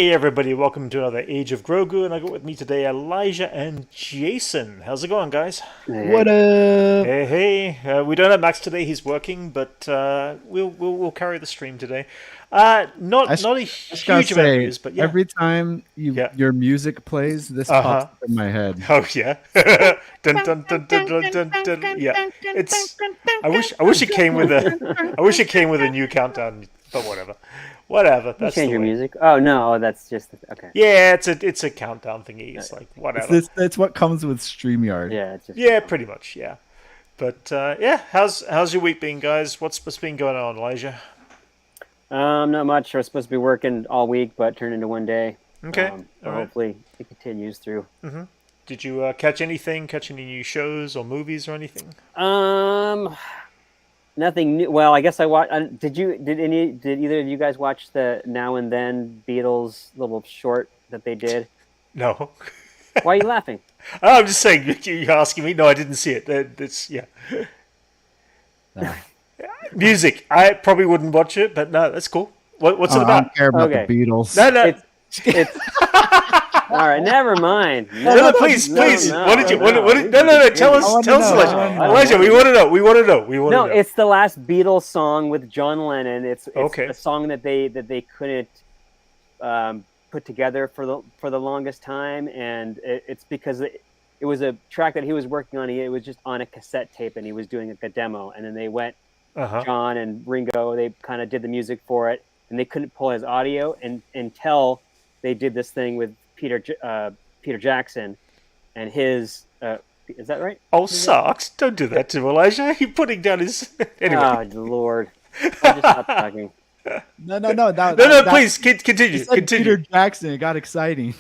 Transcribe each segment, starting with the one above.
Hey everybody, welcome to another Age of Grogu, and I got with me today Elijah and Jason. How's it going, guys? What Hey, up? Hey. We don't have Max today; he's working, but we'll carry the stream today. I, Not sh- not a I just gotta huge amount of say, news, but yeah, every time yeah, your music plays, this pops uh-huh. up in my head. Oh yeah, dun, dun, dun, dun, dun, dun, dun. Yeah. It's. I wish it came with a. I wish it came with a new countdown, but whatever. you That's change the your way. music. Oh no, that's just okay. Yeah, it's a countdown thingy. It's like It's whatever. this. That's what comes with StreamYard. Yeah, it's just for Yeah, fun. pretty much. Yeah. But yeah, how's your week been, guys? What's been going on, Elijah? Not much. I was supposed to be working all week, but turned into one day. Okay, So all right. hopefully it continues through. Did you catch anything? Catch any new shows or movies or anything? Um, Nothing new. Well, I guess I watched. Did you? Did either of you guys watch the Now and Then Beatles little short that they did? No. Why are you laughing? I'm just saying. You're asking me. No, I didn't see it. It's yeah. Uh, Music. I probably wouldn't watch it, but no, that's cool. What's it I about? don't care about Okay, the Beatles. No, no. it's all right. Never mind. No, please. No. What did you? No. Tell I us, want to tell us, know. Elijah. I wanna know. Elijah, we want to know. We want to know. We want No, to know. it's the last Beatles song with John Lennon. It's Okay. a song that they couldn't put together for the longest time, and it's because it was a track that he was working on. It was just on a cassette tape, and he was doing like a demo. And then they went, Uh-huh. John and Ringo. They kind of did the music for it, and they couldn't pull his audio until they did this thing with Peter Jackson, and his. Is that right? Oh, sucks. Don't do that to Elijah. You're putting down his. Anyway. Oh Lord! I just stopped talking. No. No, please continue. You said Continue. Peter Jackson. It got exciting.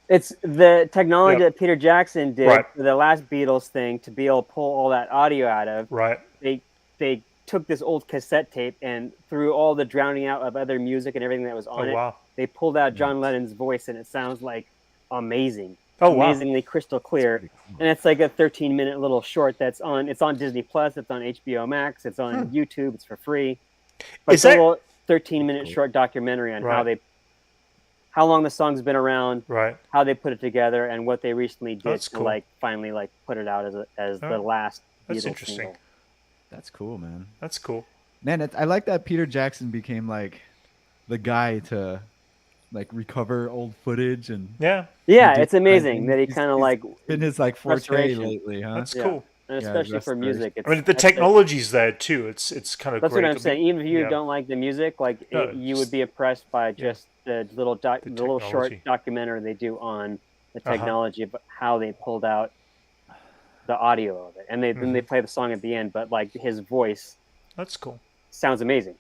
It's the technology Yep. that Peter Jackson did Right. for the last Beatles thing to be able to pull all that audio out of. Right. They took this old cassette tape and through all the drowning out of other music and everything that was on Oh it, wow. they pulled out John Lennon's voice, and it sounds like amazing. Oh wow. Amazingly crystal clear. And it's like a 13-minute little short that's on. It's on Disney Plus. It's on HBO Max. It's on YouTube. It's for free. But Is it's a that little 13-minute short documentary on Right. how long the song's been around, right? how they put it together, and what they recently did That's to cool. finally put it out as the Oh, last that's Beatles interesting. single. That's cool, man. That's cool. Man, I like that Peter Jackson became like the guy to like recover old footage and Yeah, Yeah, do it's amazing things. that he He's- kind of he's like been his like forte restoration. lately, huh? that's Yeah, cool. and Yeah, especially for restoration. music. I mean, the technology's there too. It's kind of That's great. what I'm saying. Even if you Yeah. don't like the music, like No, you just- would be impressed by just the little The the little short technology. documentary they do on the Uh-huh. technology of how they pulled out the audio of it, and then they play the song at the end. But like his voice That's cool. sounds amazing.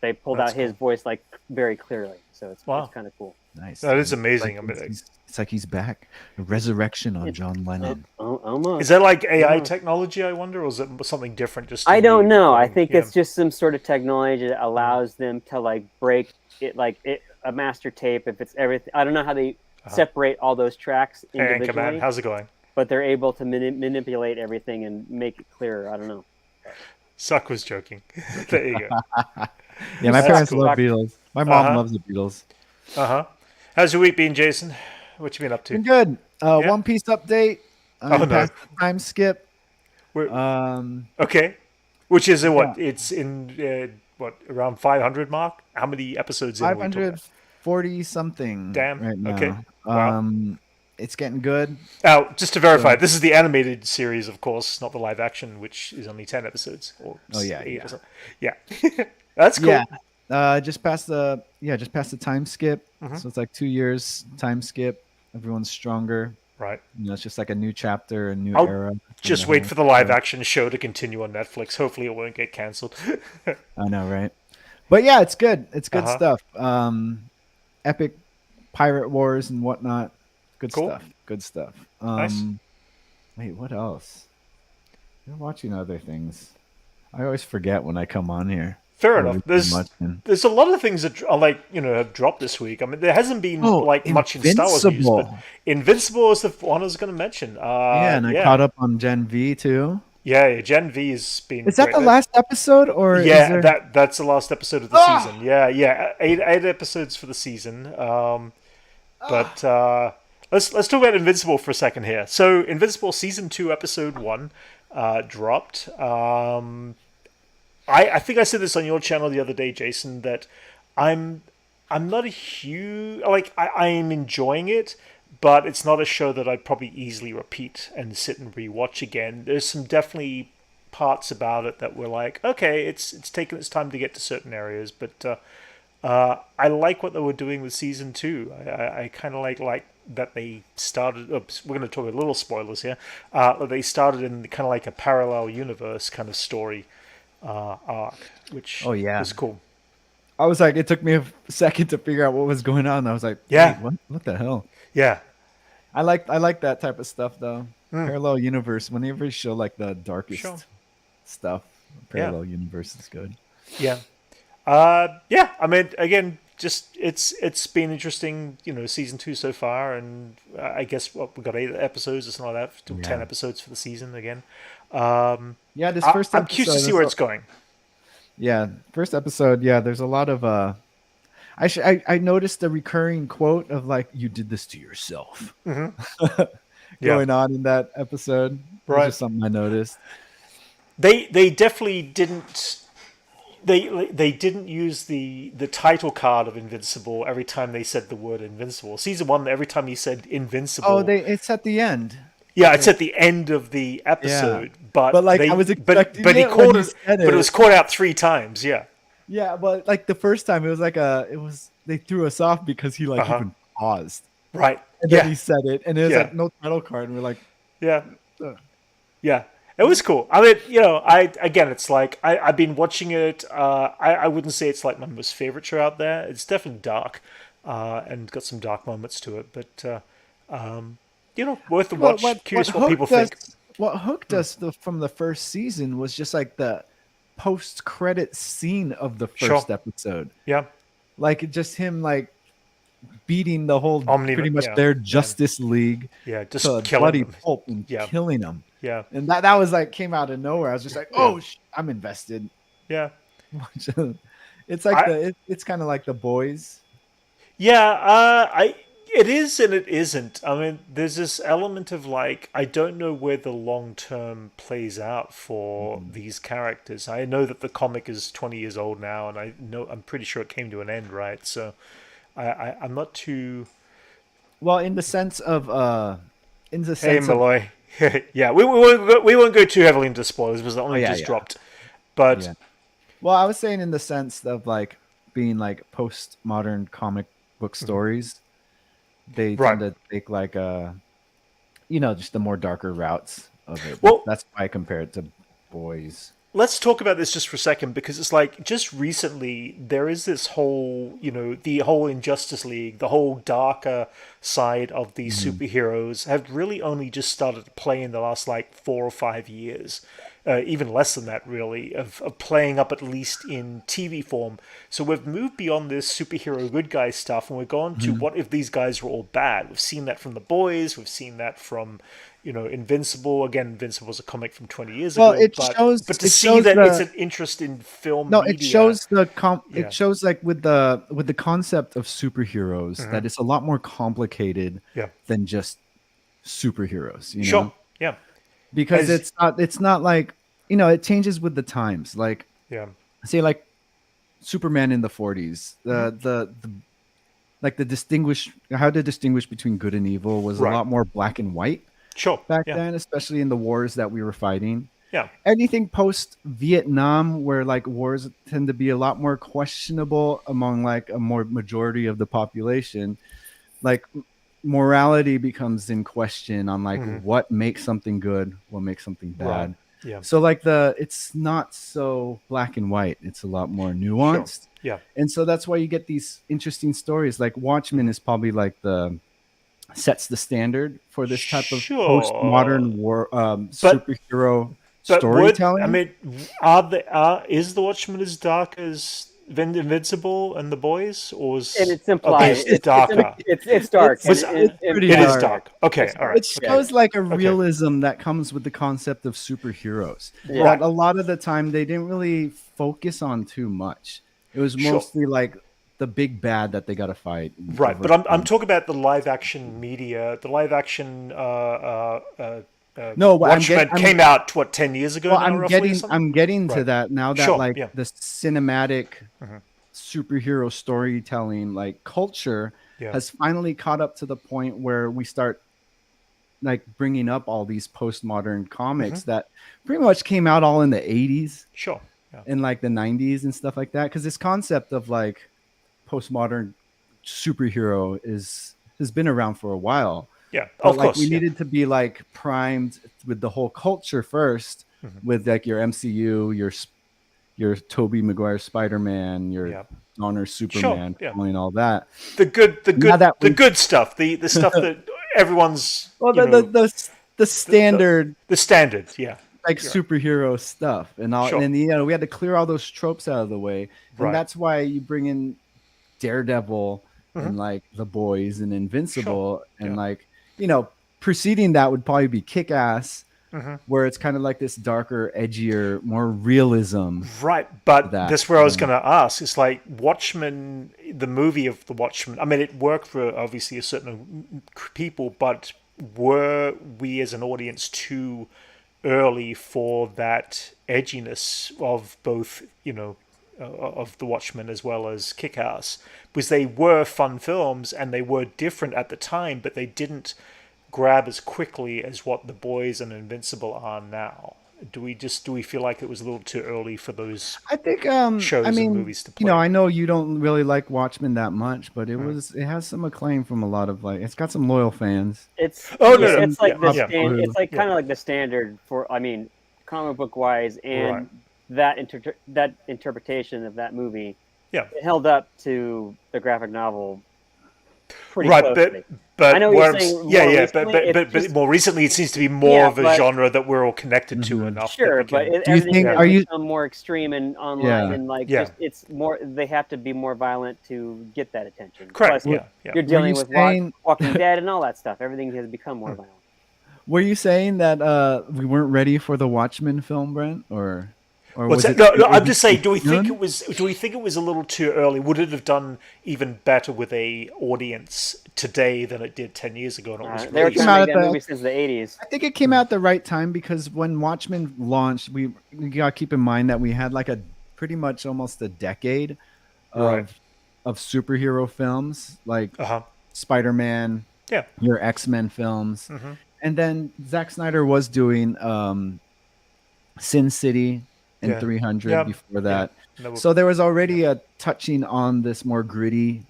They pulled That's out his voice like very clearly, so Wow. it's kind of cool. Nice. That is It's amazing. like- I mean, it's like he's back. A resurrection on It- John Lennon. Almost. is that like AI Yeah. technology? I wonder, or is it something different? Just I in don't the know. I recording? think Yeah. it's just some sort of technology that allows them to like break it, a master tape. If it's everything, I don't know how they separate all those tracks Hey, individually, Anchorman, how's it going? but they're able to manipulate everything and make it clearer. I don't know. Suck was joking. There you go. Yeah, my That's parents cool. love Beatles. My mom Uh-huh. loves the Beatles. How's your week been, Jason? What you been up Been to? good. Yeah. One Piece update. Oh, no. Past the time skip. We're- Um, Okay. Which is what? Yeah. It's in what, around 500 mark? How many episodes in are we talking about? 540 something. Damn, Right now. okay. Wow. It's getting good. Now, just to verify, Yeah. this is the animated series, of course, not the live action, which is only 10 episodes. Or Oh, yeah, 8 yeah. or something. Yeah. That's cool. Yeah. Just past the time skip. Mhm. So it's like 2 years time skip. Everyone's stronger. Right. It's just like a new chapter, a new I'll era. Just wait for the live action show to continue on Netflix. Hopefully, it won't get cancelled. I know, right? But yeah, it's good. It's good Uh-huh. stuff. Epic pirate wars and whatnot. Good Cool. stuff. Good stuff. Nice. Wait, what else? You're watching other things. I always forget when I come on here. Fair Or enough. too There's much, and- there's a lot of things that are have dropped this week. I mean, there hasn't been Oh, much in Star Wars news, but Invincible. Invincible is the one I was going to mention. Yeah, and I caught up on Gen V too. Yeah, Gen V has been Is that great. the last episode, or is Yeah, there? that's the last episode of the Ah! season. Yeah, eight episodes for the season. But let's talk about Invincible for a second here. So Invincible season 2, episode 1, dropped. I think I said this on your channel the other day, Jason, that I'm I'm not a huge like I am enjoying it, but it's not a show that I'd probably easily repeat and sit and rewatch again. There's some definitely parts about it that were like, okay, it's taken its time to get to certain areas, but I like what they were doing with season 2. I kind of like that they started. Oops, we're going to talk a little spoilers here. That they started in kind of like a parallel universe kind of story arc, which Oh yeah. was cool. I was like, it took me a second to figure out what was going on. I was like, Yeah. wait, what the hell? Yeah, I like that type of stuff though. Parallel universe. Whenever you show like the darkest Sure. stuff, parallel universe is good. yeah, yeah. I mean, again, just it's been interesting, season 2 so far, and I guess what we got 8 episodes or something like that, to 10 Yeah. episodes for the season again. Yeah, this I'm first episode. curious to see where it's going. Yeah, first episode. Yeah, there's a lot of. I noticed a recurring quote of like, "You did this to yourself," going on in that episode. It was Right. just something I noticed. They definitely didn't. They didn't use the title card of Invincible every time they said the word Invincible. Season 1, every time he said Invincible. Oh, it's at the end. Yeah, it's at the end of the episode, but like, they, I was but expecting he it when called you it, said but it it. was called out 3 times. Yeah, Yeah, but like the first time, it was like they threw us off because he like even paused, right. and Yeah, then he said it, and it was Yeah. like no title card, and we're like, yeah, "Ugh." yeah. It was cool. I mean, it's like I've been watching it. I wouldn't say it's like my most favorite show out there. It's definitely dark, and got some dark moments to it. But worth the watch. Curious what people think. What hooked us from the first season was just like the post-credit scene of the first Sure. episode, Yeah, like just him like beating the whole pretty much yeah, their Justice League yeah, just to killing bloody them. pulp and Yeah. killing them. Yeah, And that was like came out of nowhere. I was just like, oh, I'm invested. yeah. It's like it's kind of like The Boys. Yeah, it is and it isn't. I mean, there's this element of like I don't know where the long term plays out for these characters. I know that the comic is 20 years old now, and I'm pretty sure it came to an end, right? So I'm not too. Well, in the sense of in the Hey, sense of Malloy. Yeah, we won't go too heavily into spoilers because it only just dropped. But yeah. Well, I was saying in the sense of like being like postmodern comic book stories, they tend to take like just the more darker routes of it. Well- That's why I compare it to Boys. let's talk about this just for a second because it's like just recently there is this whole, the whole Injustice League, the whole darker side of these superheroes have really only just started to play in the last like 4 or 5 years. Even less than that, really, of playing up at least in TV form. So we've moved beyond this superhero good guy stuff, and we're going to what if these guys were all bad? We've seen that from The Boys. We've seen that from, Invincible. Again, Invincible's a comic from 20 years ago. But to see that it's an interest in film No, media, it shows it shows like with the concept of superheroes that it's a lot more complicated than just superheroes. You Sure. know? Yeah. Because it's not like it changes with the times. Like Yeah. say like Superman in the 40s, the like the how to distinguish between good and evil was a lot more black and white Sure. back then, especially in the wars that we were fighting. Yeah. Anything post Vietnam, where like wars tend to be a lot more questionable among like a more majority of the population, like morality becomes in question on like what makes something good, what makes something bad. Right. Yeah. So like it's not so black and white. It's a lot more nuanced. Sure. Yeah. And so that's why you get these interesting stories. Like Watchmen is probably like sets the standard for this type of postmodern war superhero storytelling. I mean, is the Watchmen as dark as Invincible and the Boys, or And it's are implied. these darker? It's dark. Was- and pretty It is dark. dark. Okay, It's all dark. right. It shows like a Okay. realism that comes with the concept of superheroes. Yeah. That a lot of the time they didn't really focus on too much. It was Sure. mostly like the big bad that they got to fight. and Right, but I'm overcome. talking about the live action media. The live action No, but Watchmen came out what 10 years ago well, now, roughly, or something? I'm getting to Right. that now that Sure, like yeah. the cinematic superhero storytelling like culture Yeah. has finally caught up to the point where we start like bringing up all these postmodern comics that pretty much came out all in the 80s Sure. Yeah. and like the 90s and stuff like that, because this concept of like postmodern superhero has been around for a while. Yeah. But Of like course. we yeah. needed to be like primed with the whole culture first, with like your MCU, your Tobey Maguire Spider-Man, your Yeah. Donner Superman, yeah. and all that. The that we- good stuff. The stuff that everyone's Well, you know, the standard the standard. Yeah. like superhero stuff and all, Sure. and we had to clear all those tropes out of the way, and Right. that's why you bring in Daredevil and like the Boys and Invincible and Yeah. like preceding that would probably be Kick-Ass, where it's kind of like this darker, edgier, more realism. Right, but that, that's where I was going to ask. It's like Watchmen, the movie of the Watchmen. I mean, it worked for obviously a certain people, but were we as an audience too early for that edginess of both, of the Watchmen as well as Kick-Ass? Because they were fun films and they were different at the time, but they didn't grab as quickly as what The Boys and Invincible are now. Do we feel like it was a little too early for those I think shows I mean, and movies to play? I know you don't really like Watchmen that much, but it has some acclaim from a lot of like it's got some loyal fans. It's Oh, no, it's like yeah, it's like kind of like the standard for comic book wise, and that interpretation of that movie it held up to the graphic novel pretty closely. But I know what you're saying. But more recently, it seems to be more of a genre that we're all connected to enough. Sure, but everything has become more extreme and online, and just it's more. They have to be more violent to get that attention. Correct. Plus, you're dealing with Walking Dead and all that stuff. Everything has become more violent. Were you saying that we weren't ready for the Watchmen film, Brent, or What's was that? it? No, I'm just saying. Do we think it was a little too early? Would it have done even better with a audience today than it did 10 years ago? And it was They were released? trying to make that movie since the 80s. I think it came out at the right time because when Watchmen launched, we got to keep in mind that we had like a pretty much almost a decade of superhero films, like Spider-Man, your X-Men films, and then Zack Snyder was doing Sin City and 300 before that. So there was already a touching on this more gritty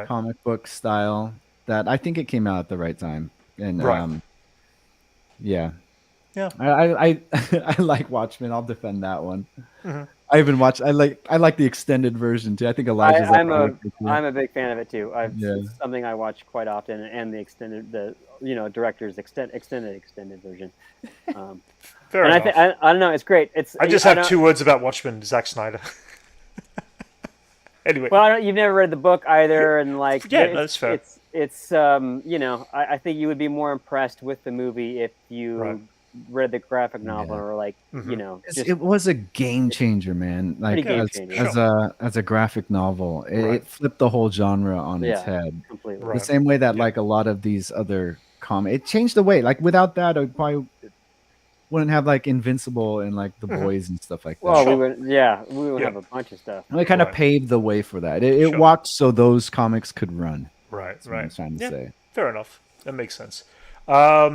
comic book style that I think it came out at the right time. And I like Watchmen. I'll defend that one. I even watched. I like the extended version too. I think Elijah's. I'm a big fan of it too. It's something I watch quite often, and the director's extended version. Fair enough. I don't know. It's great. I just have 2 words about Watchmen. Zack Snyder. Anyway. Well, you've never read the book either, and that's fair. It's I think you would be more impressed with the movie if you read the graphic novel or it was a game changer, man. Like as a graphic novel, it flipped the whole genre on its head. Completely. The same way that like a lot of these other comics, it changed the way. Like without that, I probably wouldn't have like Invincible and like the Boys and stuff like that. Well, we would have a bunch of stuff. And it kind of paved the way for that. It walked so those comics could run. Right. What I'm trying to say. Fair enough. That makes sense. I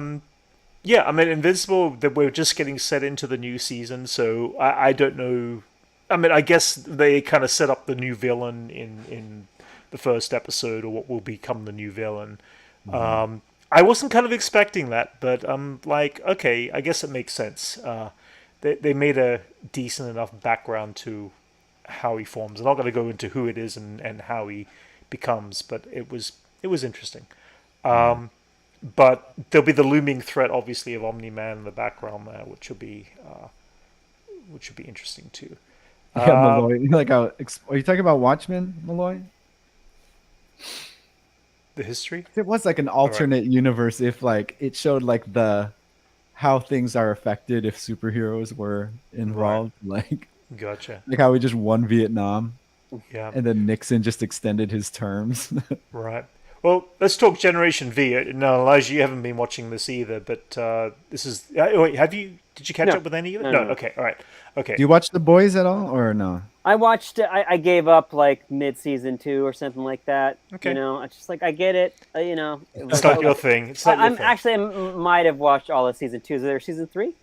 mean, Invincible, that we're just getting set into the new season, so I don't know. I mean, I guess they kind of set up the new villain in the first episode, or what will become the new villain. I wasn't kind of expecting that, but I'm like, okay, I guess it makes sense. They made a decent enough background to how he forms. I'm not going to go into who it is and how he becomes, but it was interesting. But there'll be the looming threat, obviously, of Omni-Man in the background there, which will be interesting too. Yeah, Malloy. Like, are you talking about Watchmen, Malloy? The history? It was like an alternate universe if like it showed like the how things are affected if superheroes were involved. Like Gotcha. how we just won Vietnam Yeah. and then Nixon just extended his terms. Right. Well, let's talk Generation V. Now, Elijah, you haven't been watching this either, but this is. Wait, have you? Did you catch No. up with any of it? No. Okay. All right. Okay. Do you watch The Boys at all or no? I watched. I gave up like mid-season 2 or something like that. Okay. You know, I just like I get it. It's not your thing. It's not your thing. Actually I might have watched all of season 2. Is there season 3?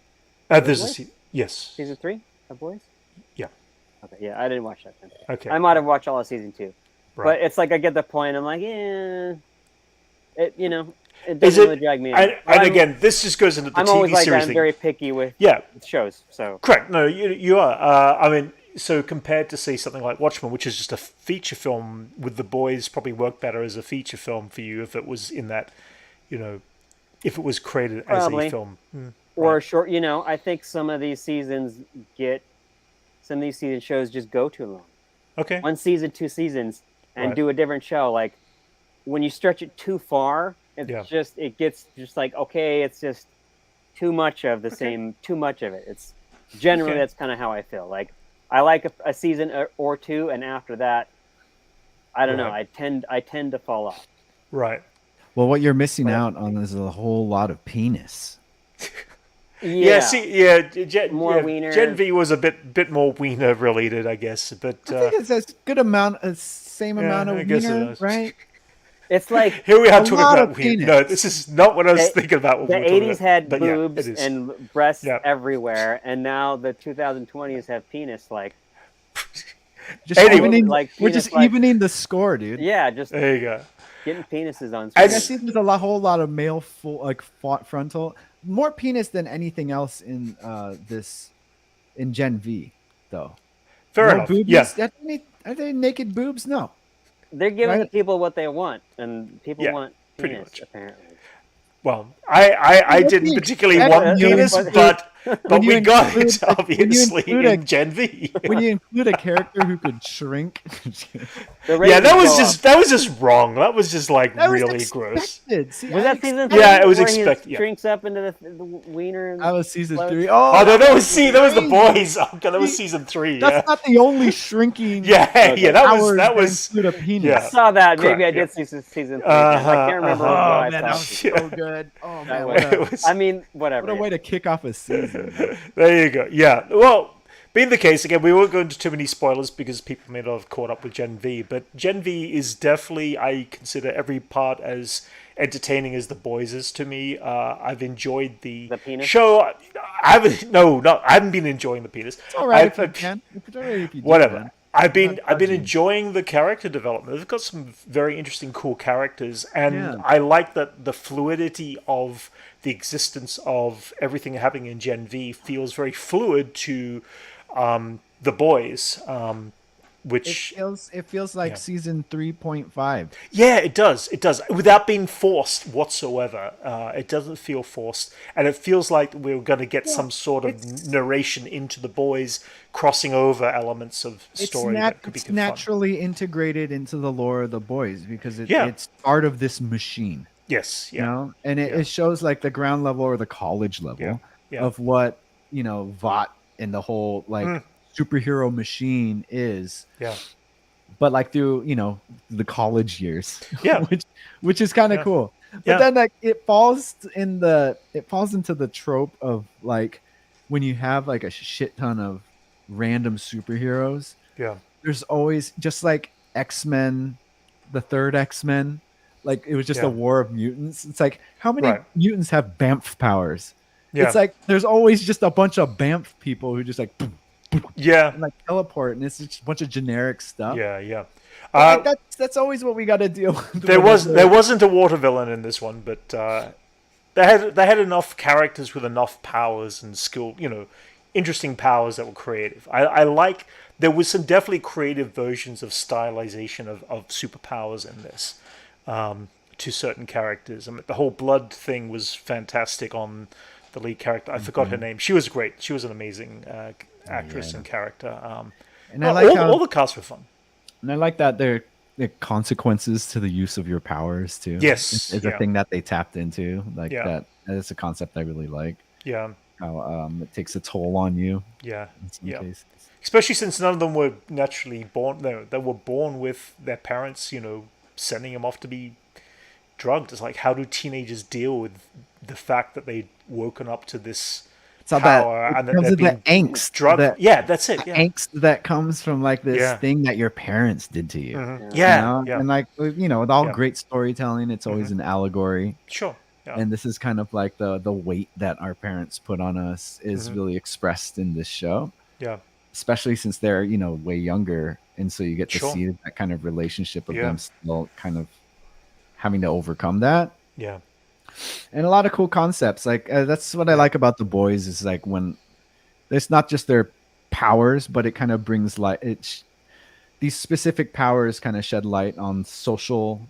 There's yes. Season 3 of Boys. Yeah. Okay. Yeah, I didn't watch that then. Okay. I might have watched all of season 2, Right. but it's like I get the point. I'm like, yeah, it it Is doesn't it? really drag me in. And again, this just goes into the I'm TV always like series I'm thing. very picky with Yeah. shows. So Correct. No, you are. I mean, so compared to say something like Watchmen, which is just a feature film, with The Boys probably work better as a feature film for you if it was in that, if it was created Probably. as a film. or a short. I think some of these seasons shows just go too long. Okay. 1 season, 2 seasons, and Right. do a different show. Like when you stretch it too far, it gets just like, okay, it's just too much of the same, too much of it. It's generally that's kind of how I feel. Like I like a season or 2, and after that, I don't know. I tend to fall off. Right. Well, what you're missing out on is a whole lot of penis. More wiener. Gen V was a bit more wiener related, I guess. But I think it's a good amount, same amount of I guess it wiener, is. right? It's like here we are a talking lot about of wiener. penis. No, this is not what I was thinking about. When the we were talking 80s about. had But boobs it is. and breasts everywhere, and now the 2020s have penis. Like, Just Anyway. evening, Like we're penis, just like- evening the score, dude. yeah, just There you go. getting penises on I screen. see there's a whole lot of male frontal, more penis than anything else in in Gen V, though. Fair No enough. boobies? Yeah. Are they naked boobs? No. They're giving Right. people what they want, and people Yeah, want pretty penis, much. apparently. Well, I What didn't do you particularly expect want when you penis, include- but you we got include- it when you obviously include in a- Gen V. When you include a character who could shrink, The Yeah, ratings that was go just up. that was just wrong. That was just like that was really gross. expected. See, Was that season 3? Yeah, it was where expected, He yeah. shrinks up into the wiener. And That was season floats? 3. Oh no, that was the crazy. boys. Okay, that was season 3. That's Yeah, not the only shrinking. yeah, yeah. That was powers include a penis. yeah. I saw that. Maybe Correct, I did yeah. see season 3. I can't remember uh-huh. what Oh I man, that was saw. so good. Oh man, That what was- a, I mean, whatever. what a way to kick off a season. There you go. Yeah. Well, being the case, again, we won't go into too many spoilers because people may not have caught up with Gen V. But Gen V is definitely, I consider every part as entertaining as The Boys is to me. I've enjoyed the penis? show. I haven't been enjoying the penis. It's all right if I've- you can. It's all right if you do, Whatever. man. I've been not judging. enjoying the character development. They've got some very interesting, cool characters, and Yeah. I like that the fluidity of the existence of everything happening in Gen V feels very fluid to the boys, which It feels like Yeah. season 3.5. yeah, it does. It does without being forced whatsoever. It doesn't feel forced, and it feels like we're going to get some sort of narration into the boys, crossing over elements of story that could be It's fun. naturally integrated into the lore of the boys because Yeah. it's part of this machine. Yes, yeah, You know, and it shows like the ground level or the college level Yeah, yeah. of what Vought and the whole like superhero machine is, yeah. but like through the college years, Yeah. which is kind of Yeah. cool. But Yeah. then like it falls into the trope of like when you have like a shit ton of random superheroes. Yeah. There's always just like X-Men, the third X-Men. Like it was just Yeah. a war of mutants. It's like how many Right. mutants have BAMF powers? Yeah. It's like there's always just a bunch of BAMF people who just like Yeah, and like teleport, and it's just a bunch of generic stuff. yeah, yeah. But, like, that's always what we got to deal with. There wasn't a water villain in this one, but they had enough characters with enough powers and skill, interesting powers that were creative. I like there was some definitely creative versions of stylization of superpowers in this to certain characters. I mean, the whole blood thing was fantastic on the lead character. I forgot her name. She was great. She was an amazing actress and character. And I like how all the casts were fun. And I like that there are consequences to the use of your powers too. Yes, It's a yeah, thing that they tapped into. Like yeah, that. That's a concept I really like. yeah, How it takes a toll on you yeah, in some yeah. cases. Especially since none of them were naturally born. They were born with their parents, sending them off to be drugged. It's like, how do teenagers deal with the fact that they'd woken up to this So that power it and that comes they're with the being angst, drugged? Yeah, that's it. Yeah, angst that comes from like this yeah, thing that your parents did to you. hmm Yeah. You yeah, know, yeah, and like with all yeah. great storytelling, it's always an allegory. Sure. Yeah. And this is kind of like the weight that our parents put on us is really expressed in this show, Yeah. especially since they're way younger, and so you get to Sure. see that kind of relationship of Yeah. them still kind of having to overcome that. Yeah. And a lot of cool concepts. Like that's what I like about the boys is like when it's not just their powers, but it kind of brings light. These specific powers kind of shed light on social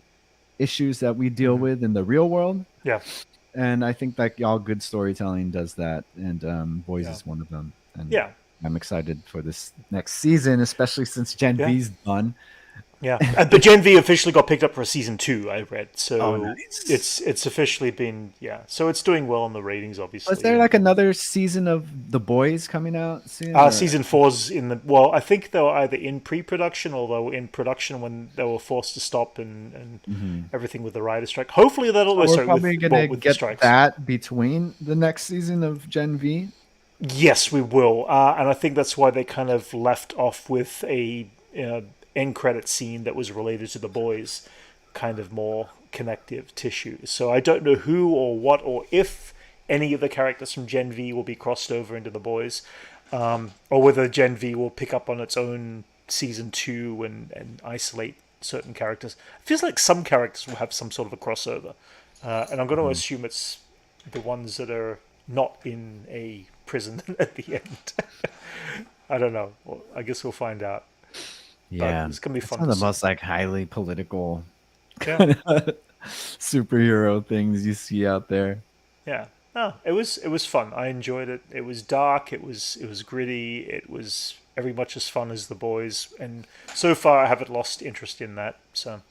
issues that we deal with in the real world. Yeah. And I think like all good storytelling does that, and Boys is one of them. And Yeah. I'm excited for this next season, especially since Gen V's done. Yeah, but Gen V officially got picked up for a season 2. I read, so nice. it's officially been so it's doing well on the ratings. Obviously, Was there like another season of The Boys coming out soon? Season 4's in the I think they were either in pre-production or they were in production when they were forced to stop and everything with the writer strike. Hopefully that'll We're probably gonna with get strikes. that between the next season of Gen V. Yes, we will, and I think that's why they kind of left off with a end credit scene that was related to the boys, kind of more connective tissue. So I don't know who or what or if any of the characters from Gen V will be crossed over into the boys, or whether Gen V will pick up on its own season 2 and isolate certain characters. It feels like some characters will have some sort of a crossover, and I'm going to assume it's the ones that are not in a prison at the end. I don't know. Well, I guess we'll find out. Yeah, it's gonna be fun. One to of the see. most like highly political Yeah. superhero things you see out there. Yeah. No, it was fun. I enjoyed it. It was dark. It was gritty. It was very much as fun as the boys. And so far, I haven't lost interest in that. So.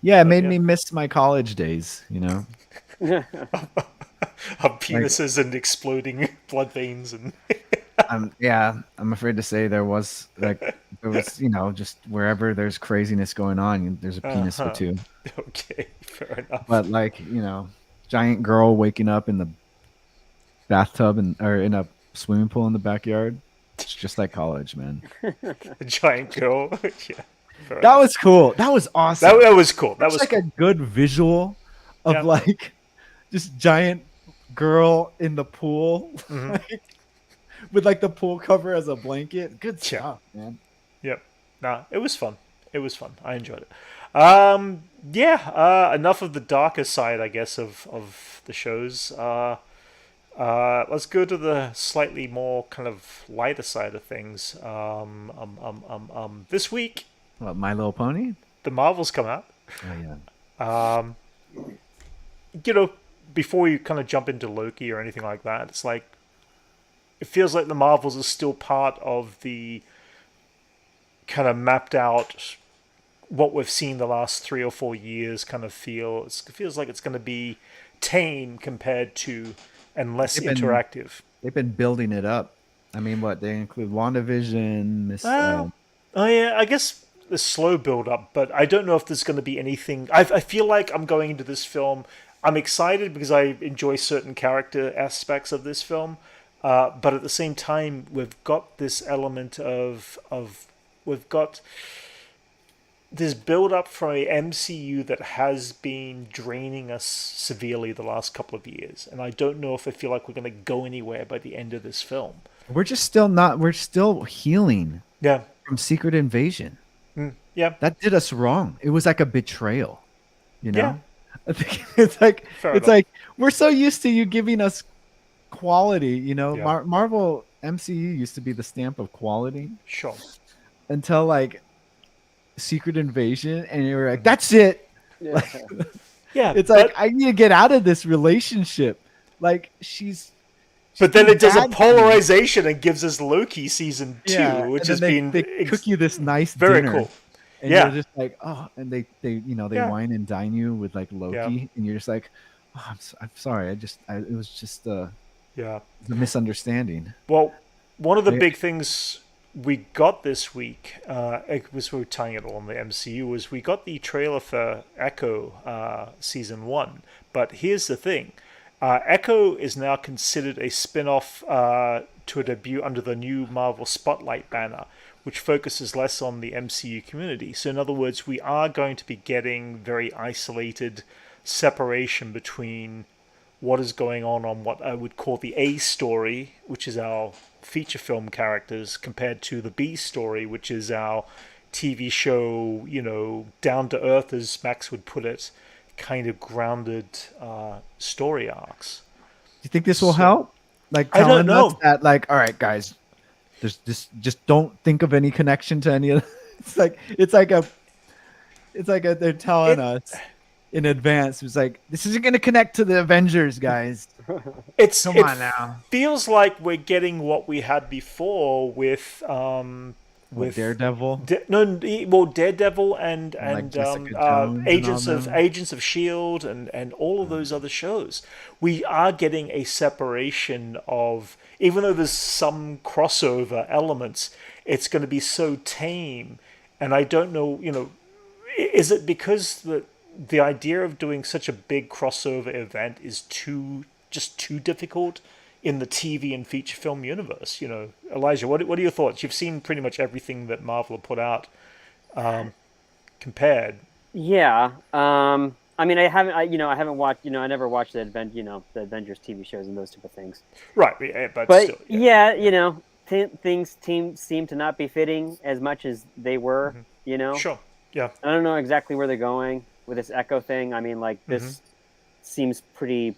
Yeah, it made me miss my college days. Of penises and exploding blood veins and. I'm afraid to say there was just wherever there's craziness going on, there's a penis or two. Okay, fair enough. But giant girl waking up in the bathtub or in a swimming pool in the backyard. It's just like college, man. A giant girl. Yeah. That was cool. That was awesome. That was cool. That was like a good visual of just giant girl in the pool. With the pool cover as a blanket. Good stuff, man. Yep. Nah, it was fun. It was fun. I enjoyed it. Enough of the darker side, I guess, of the shows. Let's go to the slightly more kind of lighter side of things. This week, what, My Little Pony? The Marvels come out. Oh yeah. Before you kind of jump into Loki or anything like that, it's like it feels like the Marvels are still part of the kind of mapped out what we've seen the last 3 or 4 years kind of feel. It feels like it's going to be tame compared to and less interactive. They've been building it up. I mean, what they include WandaVision, I guess the slow build up, but I don't know if there's going to be anything. I feel like I'm going into this film. I'm excited because I enjoy certain character aspects of this film. But at the same time, we've got this element of we've got this build up from a MCU that has been draining us severely the last couple of years, and I don't know if I feel like we're going to go anywhere by the end of this film. We're just still not. We're still healing. Yeah. From Secret Invasion. Yeah. That did us wrong. It was like a betrayal. Yeah. I think it's like we're so used to you giving us quality, Marvel MCU used to be the stamp of quality. Sure. Until Secret Invasion, and you were like, that's it. Yeah. It's like I need to get out of this relationship. She's But then it does a bad polarization and gives us Loki season 2, Yeah, which and has then been they cook you this nice very dinner, cool. and Yeah. you're just like, oh, and they they Yeah. wine and dine you with like Loki, Yeah. and you're just like, oh, I'm sorry, it was just Yeah. the misunderstanding. Well, one of the They- big things we got this week, it was we were tying it all on the MCU, was we got the trailer for Echo season 1. But here's the thing. Echo is now considered a spin-off to a debut under the new Marvel Spotlight banner, which focuses less on the MCU community. So in other words, we are going to be getting very isolated separation between what is going on what I would call the A story, which is our feature film characters, compared to the B story, which is our TV show, down to earth, as Max would put it, kind of grounded story arcs. Do you think this will So- help? Like I don't telling us know. that, like, all right, guys, there's this. Just don't think of any connection to any of. It's like they're telling us in advance. It's like, this isn't going to connect to the Avengers, guys. It now. feels like we're getting what we had before with With Daredevil. Daredevil and Jessica Jones and Agents all of them. Agents of Shield and all of those other shows. We are getting a separation of, even though there's some crossover elements, it's going to be so tame. And I don't know, is it because the idea of doing such a big crossover event is too difficult in the TV and feature film universe? Elijah, what are your thoughts? You've seen pretty much everything that Marvel have put out compared. Yeah. I mean, I haven't watched. I never watched the the Avengers TV shows and those type of things. Right, but still. Yeah, things seem to not be fitting as much as they were. Sure. Yeah. I don't know exactly where they're going with this Echo thing. I mean, like, this seems pretty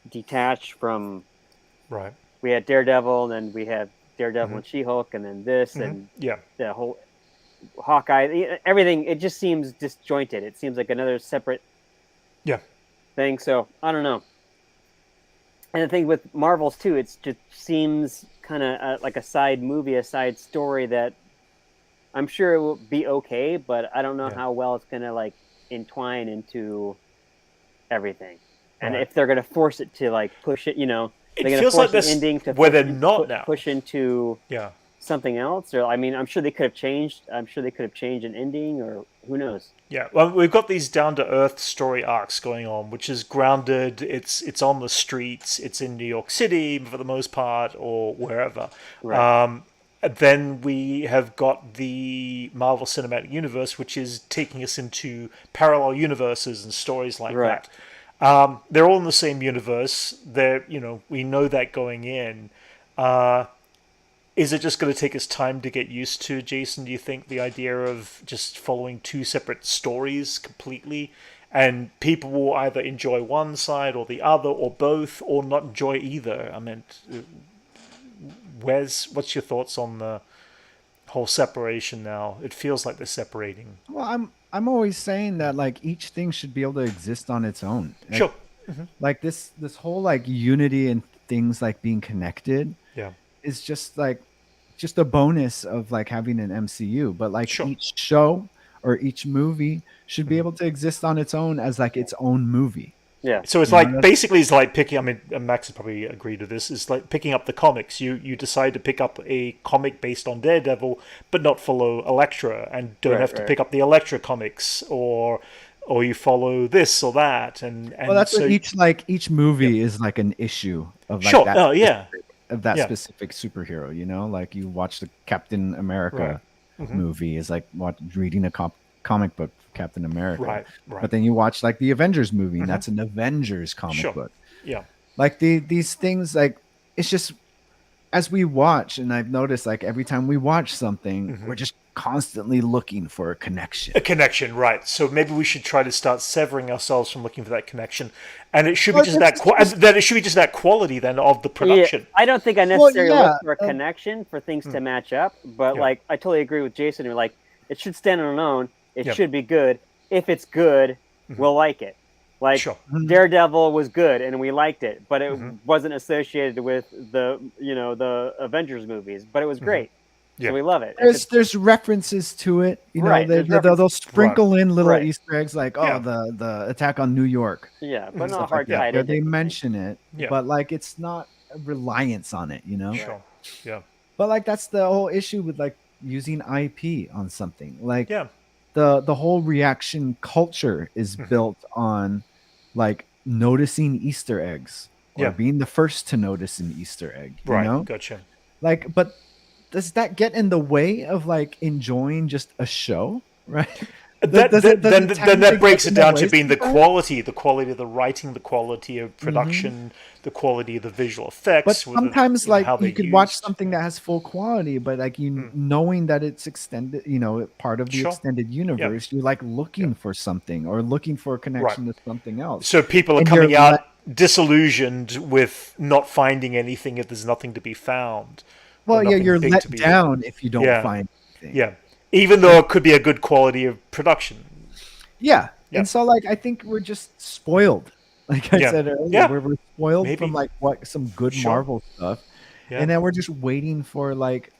detached from. Right. We had Daredevil, and then we had Daredevil and She-Hulk, and then this, and the whole Hawkeye. Everything, it just seems disjointed. It seems like another separate thing. So I don't know. And the thing with Marvels too, it just seems kind of like a side movie, a side story that I'm sure it will be okay, but I don't know how well it's gonna like entwine into everything. And if they're gonna force it to like push it, It feels like this ending to where they're not now. push into something else, or I mean, I'm sure they could have changed. I'm sure they could have changed an ending, or who knows. Yeah, well, we've got these down to earth story arcs going on, which is grounded. It's on the streets. It's in New York City for the most part, or wherever. Right. Then we have got the Marvel Cinematic Universe, which is taking us into parallel universes and stories like that. They're all in the same universe. We know that going in. Is it just going to take us time to get used to, Jason? Do you think the idea of just following two separate stories completely, and people will either enjoy one side or the other, or both, or not enjoy either? I mean, what's your thoughts on the whole separation now? It feels like they're separating. Well, I'm always saying that like each thing should be able to exist on its own. Sure. Like this whole like unity and things like being connected. Yeah. Is just a bonus of like having an MCU, but like each show or each movie should be able to exist on its own as like its own movie. Yeah. So it's basically it's like picking. I mean, Max has probably agreed to this. It's like picking up the comics. You decide to pick up a comic based on Daredevil, but not follow Elektra, and don't have to pick up the Elektra comics, or you follow this or that. And well, that's what each movie is like an issue of like that. Oh yeah. Of that specific superhero, like you watch the Captain America movie is like reading a comic book for Captain America, right. But then you watch like the Avengers movie, and that's an Avengers comic book. Yeah, like these things, like it's just as we watch, and I've noticed like every time we watch something, we're just constantly looking for a connection. A connection, right? So maybe we should try to start severing ourselves from looking for that connection, and it should be just that. It should be just that quality then of the production. Yeah, I don't think I necessarily look for a connection for things to match up, but like I totally agree with Jason. Like it should stand on its own. It should be good. If it's good, we'll like it. Like Sure. Daredevil was good and we liked it, but it Mm-hmm. wasn't associated with the Avengers movies, but it was great. Yeah. So we love it. If it's There's references to it, you know. right, there's reference. They'll sprinkle in little Right. Easter eggs like, Yeah. the attack on New York, Yeah, but and not stuff hard like that. tied Where into they anything. mention it, Yeah. but like it's not a reliance on it, you know. Sure. Yeah. But like that's the whole issue with like using IP on something. Like Yeah. the whole reaction culture is Mm-hmm. built on like noticing Easter eggs or Yeah. being the first to notice an Easter egg. You Right. know? Gotcha. Like, but does that get in the way of like enjoying just a show? Right? Then that breaks it down to being the sometimes? quality of the writing, the quality of production, the quality of the visual effects. But sometimes, like, how you they're could watch used. something that has full quality, but like knowing that it's extended, you know, part of the Sure. extended universe, you're like looking for something or looking for a connection to something else. So people are And coming you're out disillusioned with not finding anything if there's nothing to be found. Well, yeah, you're big let to be down if you don't Yeah. find anything. Yeah. Even though it could be a good quality of production. Yeah. Yeah. And so, like, I think we're just spoiled. Like I Yeah. said earlier, Yeah. we're spoiled Maybe. from like some good Sure. Marvel stuff, Yeah. and then we're just waiting for like,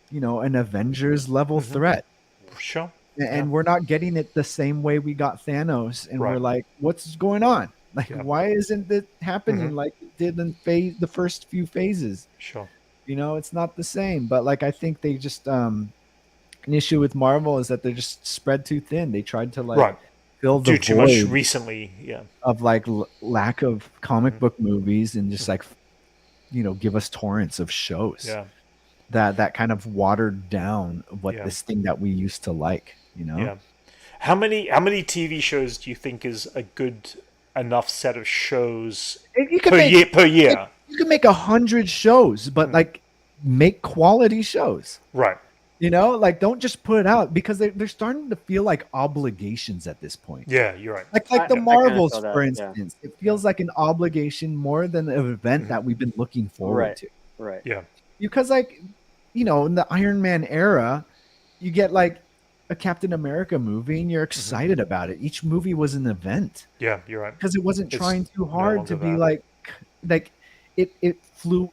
you know, an Avengers level threat, Sure. and we're not getting it the same way we got Thanos, and we're Right. like, what's going on? Like, Yeah. why isn't it happening like it did in the first few phases? Sure. You know, it's not the same. But like, I think they just an issue with Marvel is that they're just spread too thin. They tried to like fill the Do too much void recently. Yeah. of like lack of comic book movies and just like, you know, give us torrents of shows. Yeah. That kind of watered down what Yeah. this thing that we used to like, you know. Yeah. How many TV shows do you think is a good enough set of shows You can per make, year? You can make 100 shows, but like make quality shows. Right. You know, like don't just put it out because they're starting to feel like obligations at this point. Yeah, you're right. Like the I kinda Marvels, feel that, for yeah. instance, it feels like an obligation more than an event that we've been looking forward Right. to. Right. Yeah. Because like, you know, in the Iron Man era, you get like a Captain America movie and you're excited about it. Each movie was an event Yeah, you're right. because it wasn't It's trying too no hard longer to be that. like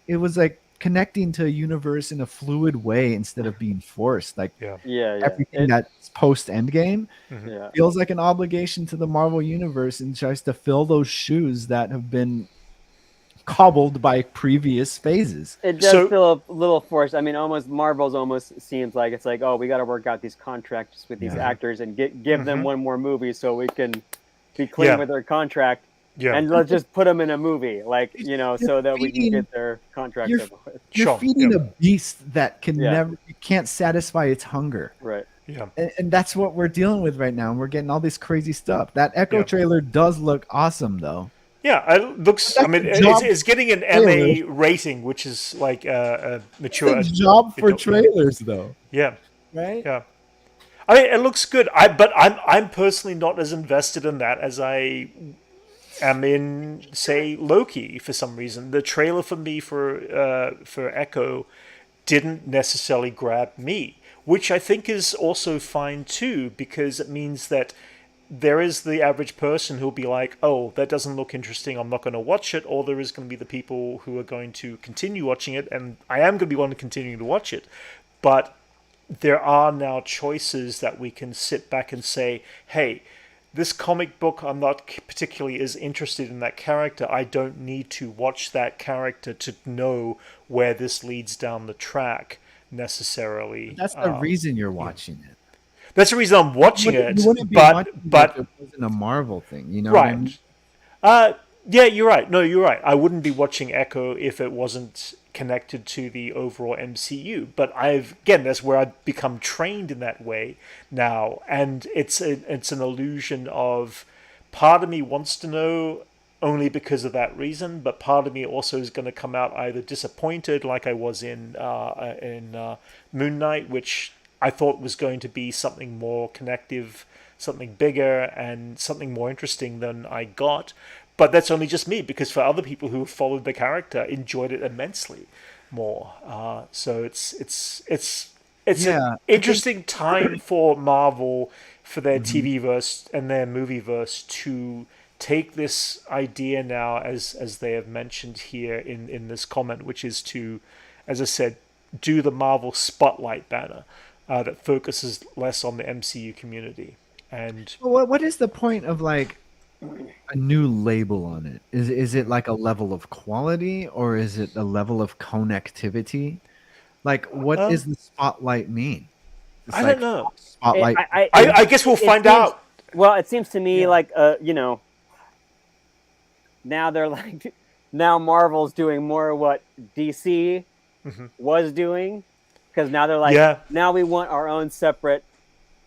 it was like connecting to a universe in a fluid way instead of being forced. Like Yeah. Yeah. everything that's post Endgame Yeah. feels like an obligation to the Marvel universe and tries to fill those shoes that have been cobbled by previous phases. It does So- feel a little forced. I mean, Marvel's almost seems like it's like, oh, we got to work out these contracts with these Yeah. actors and give them one more movie so we can be clean Yeah. with their contract. Yeah. And let's just put them in a movie, like, you know, so that we can feeding- get their contract you're- over with. You're Sure, feeding yeah. a beast that can Yeah. never you can't satisfy its hunger. Right. Yeah. And that's what we're dealing with right now. And we're getting all this crazy stuff. That Echo Yeah. trailer does look awesome though. Yeah, it looks. That's I mean, a job it's getting an MA rating, which is like a mature. It's a job for adult- trailers though, Yeah, right? yeah. I mean, it looks good. But I'm personally not as invested in that as I am in, say, Loki. For some reason, the trailer for me for Echo didn't necessarily grab me, which I think is also fine too, because it means that there is the average person who'll be like, oh, that doesn't look interesting, I'm not going to watch it, or there is going to be the people who are going to continue watching it, and I am going to be one continuing to watch it. But there are now choices that we can sit back and say, hey, this comic book, I'm not particularly as interested in that character. I don't need to watch that character to know where this leads down the track necessarily. That's the reason you're watching it. That's the reason I'm watching it. You wouldn't be but watching it but if it wasn't a Marvel thing, you know? what I right. mean? Yeah, you're right. No, you're right. I wouldn't be watching Echo if it wasn't connected to the overall MCU. But again, that's where I've become trained in that way now, and it's an illusion of part of me wants to know only because of that reason, but part of me also is going to come out either disappointed, like I was in Moon Knight, which I thought was going to be something more connective, something bigger, and something more interesting than I got. But that's only just me, because for other people who followed the character, enjoyed it immensely more. So it's an interesting time for Marvel, for their TV verse and their movie verse to take this idea now, as they have mentioned here in this comment, which is to, as I said, do the Marvel Spotlight banner that focuses less on the MCU community. And What is the point of like a new label on it? Is it like a level of quality or is it a level of connectivity? Like, what does the spotlight mean? It's I like don't know. spotlight. I guess we'll find seems, out. Well, it seems to me Yeah. like now they're like now Marvel's doing more what DC was doing, because now they're like, now we want our own separate.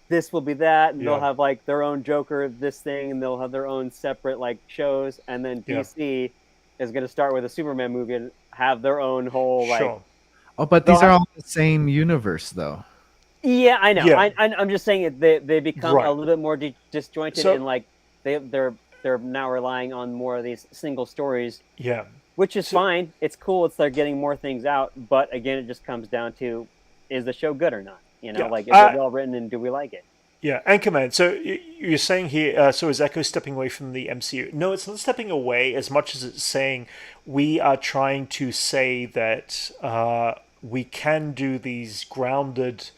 This will be that, and they'll have like their own Joker, this thing, and they'll have their own separate like shows, and then DC is going to start with a Superman movie and have their own whole like. Oh, but these are all the same universe, though. Yeah, I know. Yeah. I'm just saying they become a little bit more disjointed, and like they're now relying on more of these single stories. Yeah, which is fine. It's cool. They're getting more things out, but again, it just comes down to, is the show good or not? You know, like, is it well written and do we like it? Yeah, Anchorman. So you're saying here, so is Echo stepping away from the MCU? No, it's not stepping away as much as it's saying we are trying to say that we can do these grounded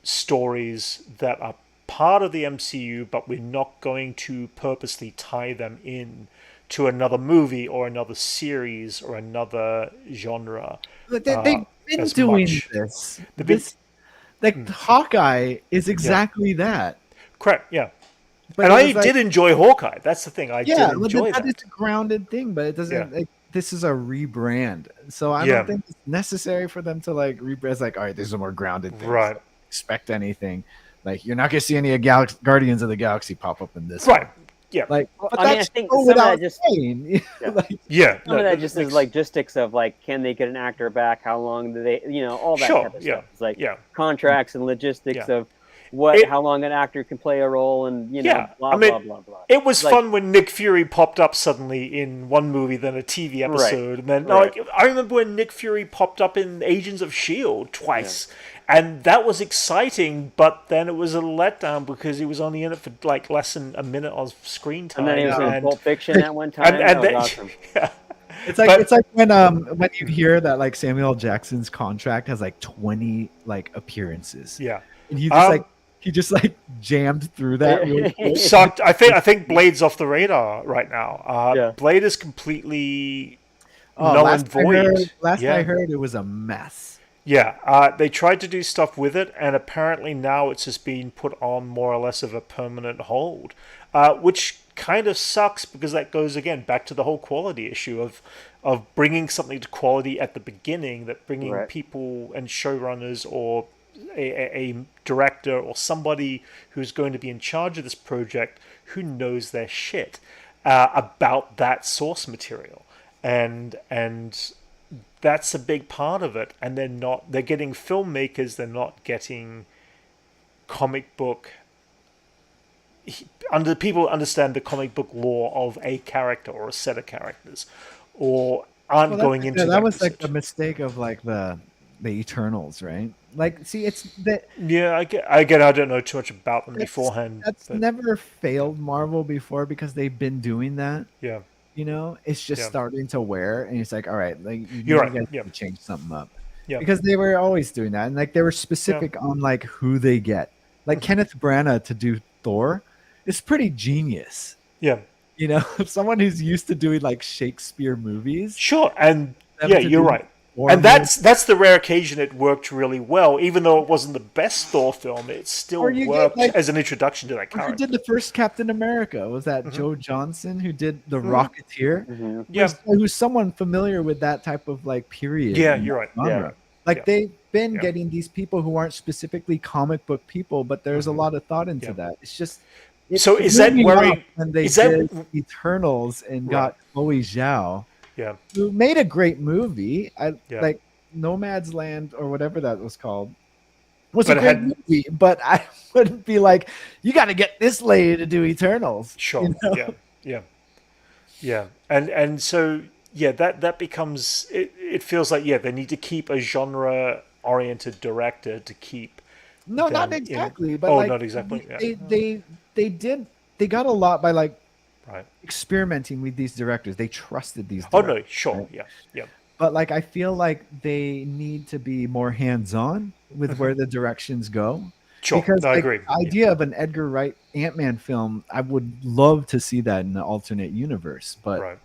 stories that are part of the MCU, but we're not going to purposely tie them in to another movie or another series or another genre. They've been doing this. Like Hawkeye is exactly that. Correct. Yeah. But and I did enjoy Hawkeye. That's the thing. I did enjoy that. It's a grounded thing, but it doesn't. Like, this is a rebrand, so I don't think it's necessary for them to like rebrand. It's like, all right, there's a more grounded thing. Right. So expect anything. Like, you're not gonna see any Guardians of the Galaxy pop up in this. Right. One. Yeah. Like, but I think some of that just some of that just is logistics of like, can they get an actor back? How long do they? You know, all that type of stuff. It's like contracts and logistics of how long an actor can play a role, and you know, blah blah blah blah. It was fun when Nick Fury popped up suddenly in one movie, then a TV episode, and then like I remember when Nick Fury popped up in Agents of S.H.I.E.L.D. twice. And that was exciting, but then it was a letdown because he was only in it for like less than a minute of screen time. And then he was in Pulp Fiction at one time. And that was awesome. It's like when you hear that like Samuel Jackson's contract has like 20 like appearances. Yeah, and he just jammed through that. Really quick. Sucked. I think Blade's off the radar right now. Blade is completely null and void. Last I heard, it was a mess. Yeah, they tried to do stuff with it, and apparently now it's just been put on more or less of a permanent hold, which kind of sucks because that goes, again, back to the whole quality issue of bringing something to quality at the beginning, that bringing people and showrunners or a director or somebody who's going to be in charge of this project who knows their shit about that source material. And that's a big part of it, and they're getting filmmakers, they're not getting comic book people understand the comic book lore of a character or a set of characters, or aren't going into that was like the mistake of like the Eternals, right? Like, see, it's that. Yeah, I don't know too much about them beforehand. That's never failed Marvel before because they've been doing that. Yeah. You know, it's just starting to wear, and it's like, all right, like you're right. To change something up, because they were always doing that, and like they were specific on like who they get. Like Kenneth Branagh to do Thor is pretty genius. Yeah, you know, someone who's used to doing like Shakespeare movies. Sure, and you're right. And that's the rare occasion it worked really well, even though it wasn't the best Thor film. It still worked as an introduction to that character. Who did the first Captain America? Was that Joe Johnson who did the Rocketeer? Mm-hmm. Yeah, who's someone familiar with that type of like period? Yeah, you're right. Genre. Like they've been getting these people who aren't specifically comic book people, but there's a lot of thought into that. It's just. So is that worrying? When they did Eternals and got Chloe Zhao? Yeah, who made a great movie. Like Nomad's Land or whatever that was called. Was a great movie, but I wouldn't be like, you got to get this lady to do Eternals. Sure. You know? Yeah. And so that becomes it feels like they need to keep a genre oriented director to keep. No, not exactly. But not exactly. They got a lot by like Right. experimenting with these directors. They trusted these Oh directors. no, sure, right? yeah, yeah. But like I feel like they need to be more hands-on with where the directions go. Sure, Because no, I like agree. the idea of an Edgar Wright Ant-Man film, I would love to see that in an alternate universe. But Right.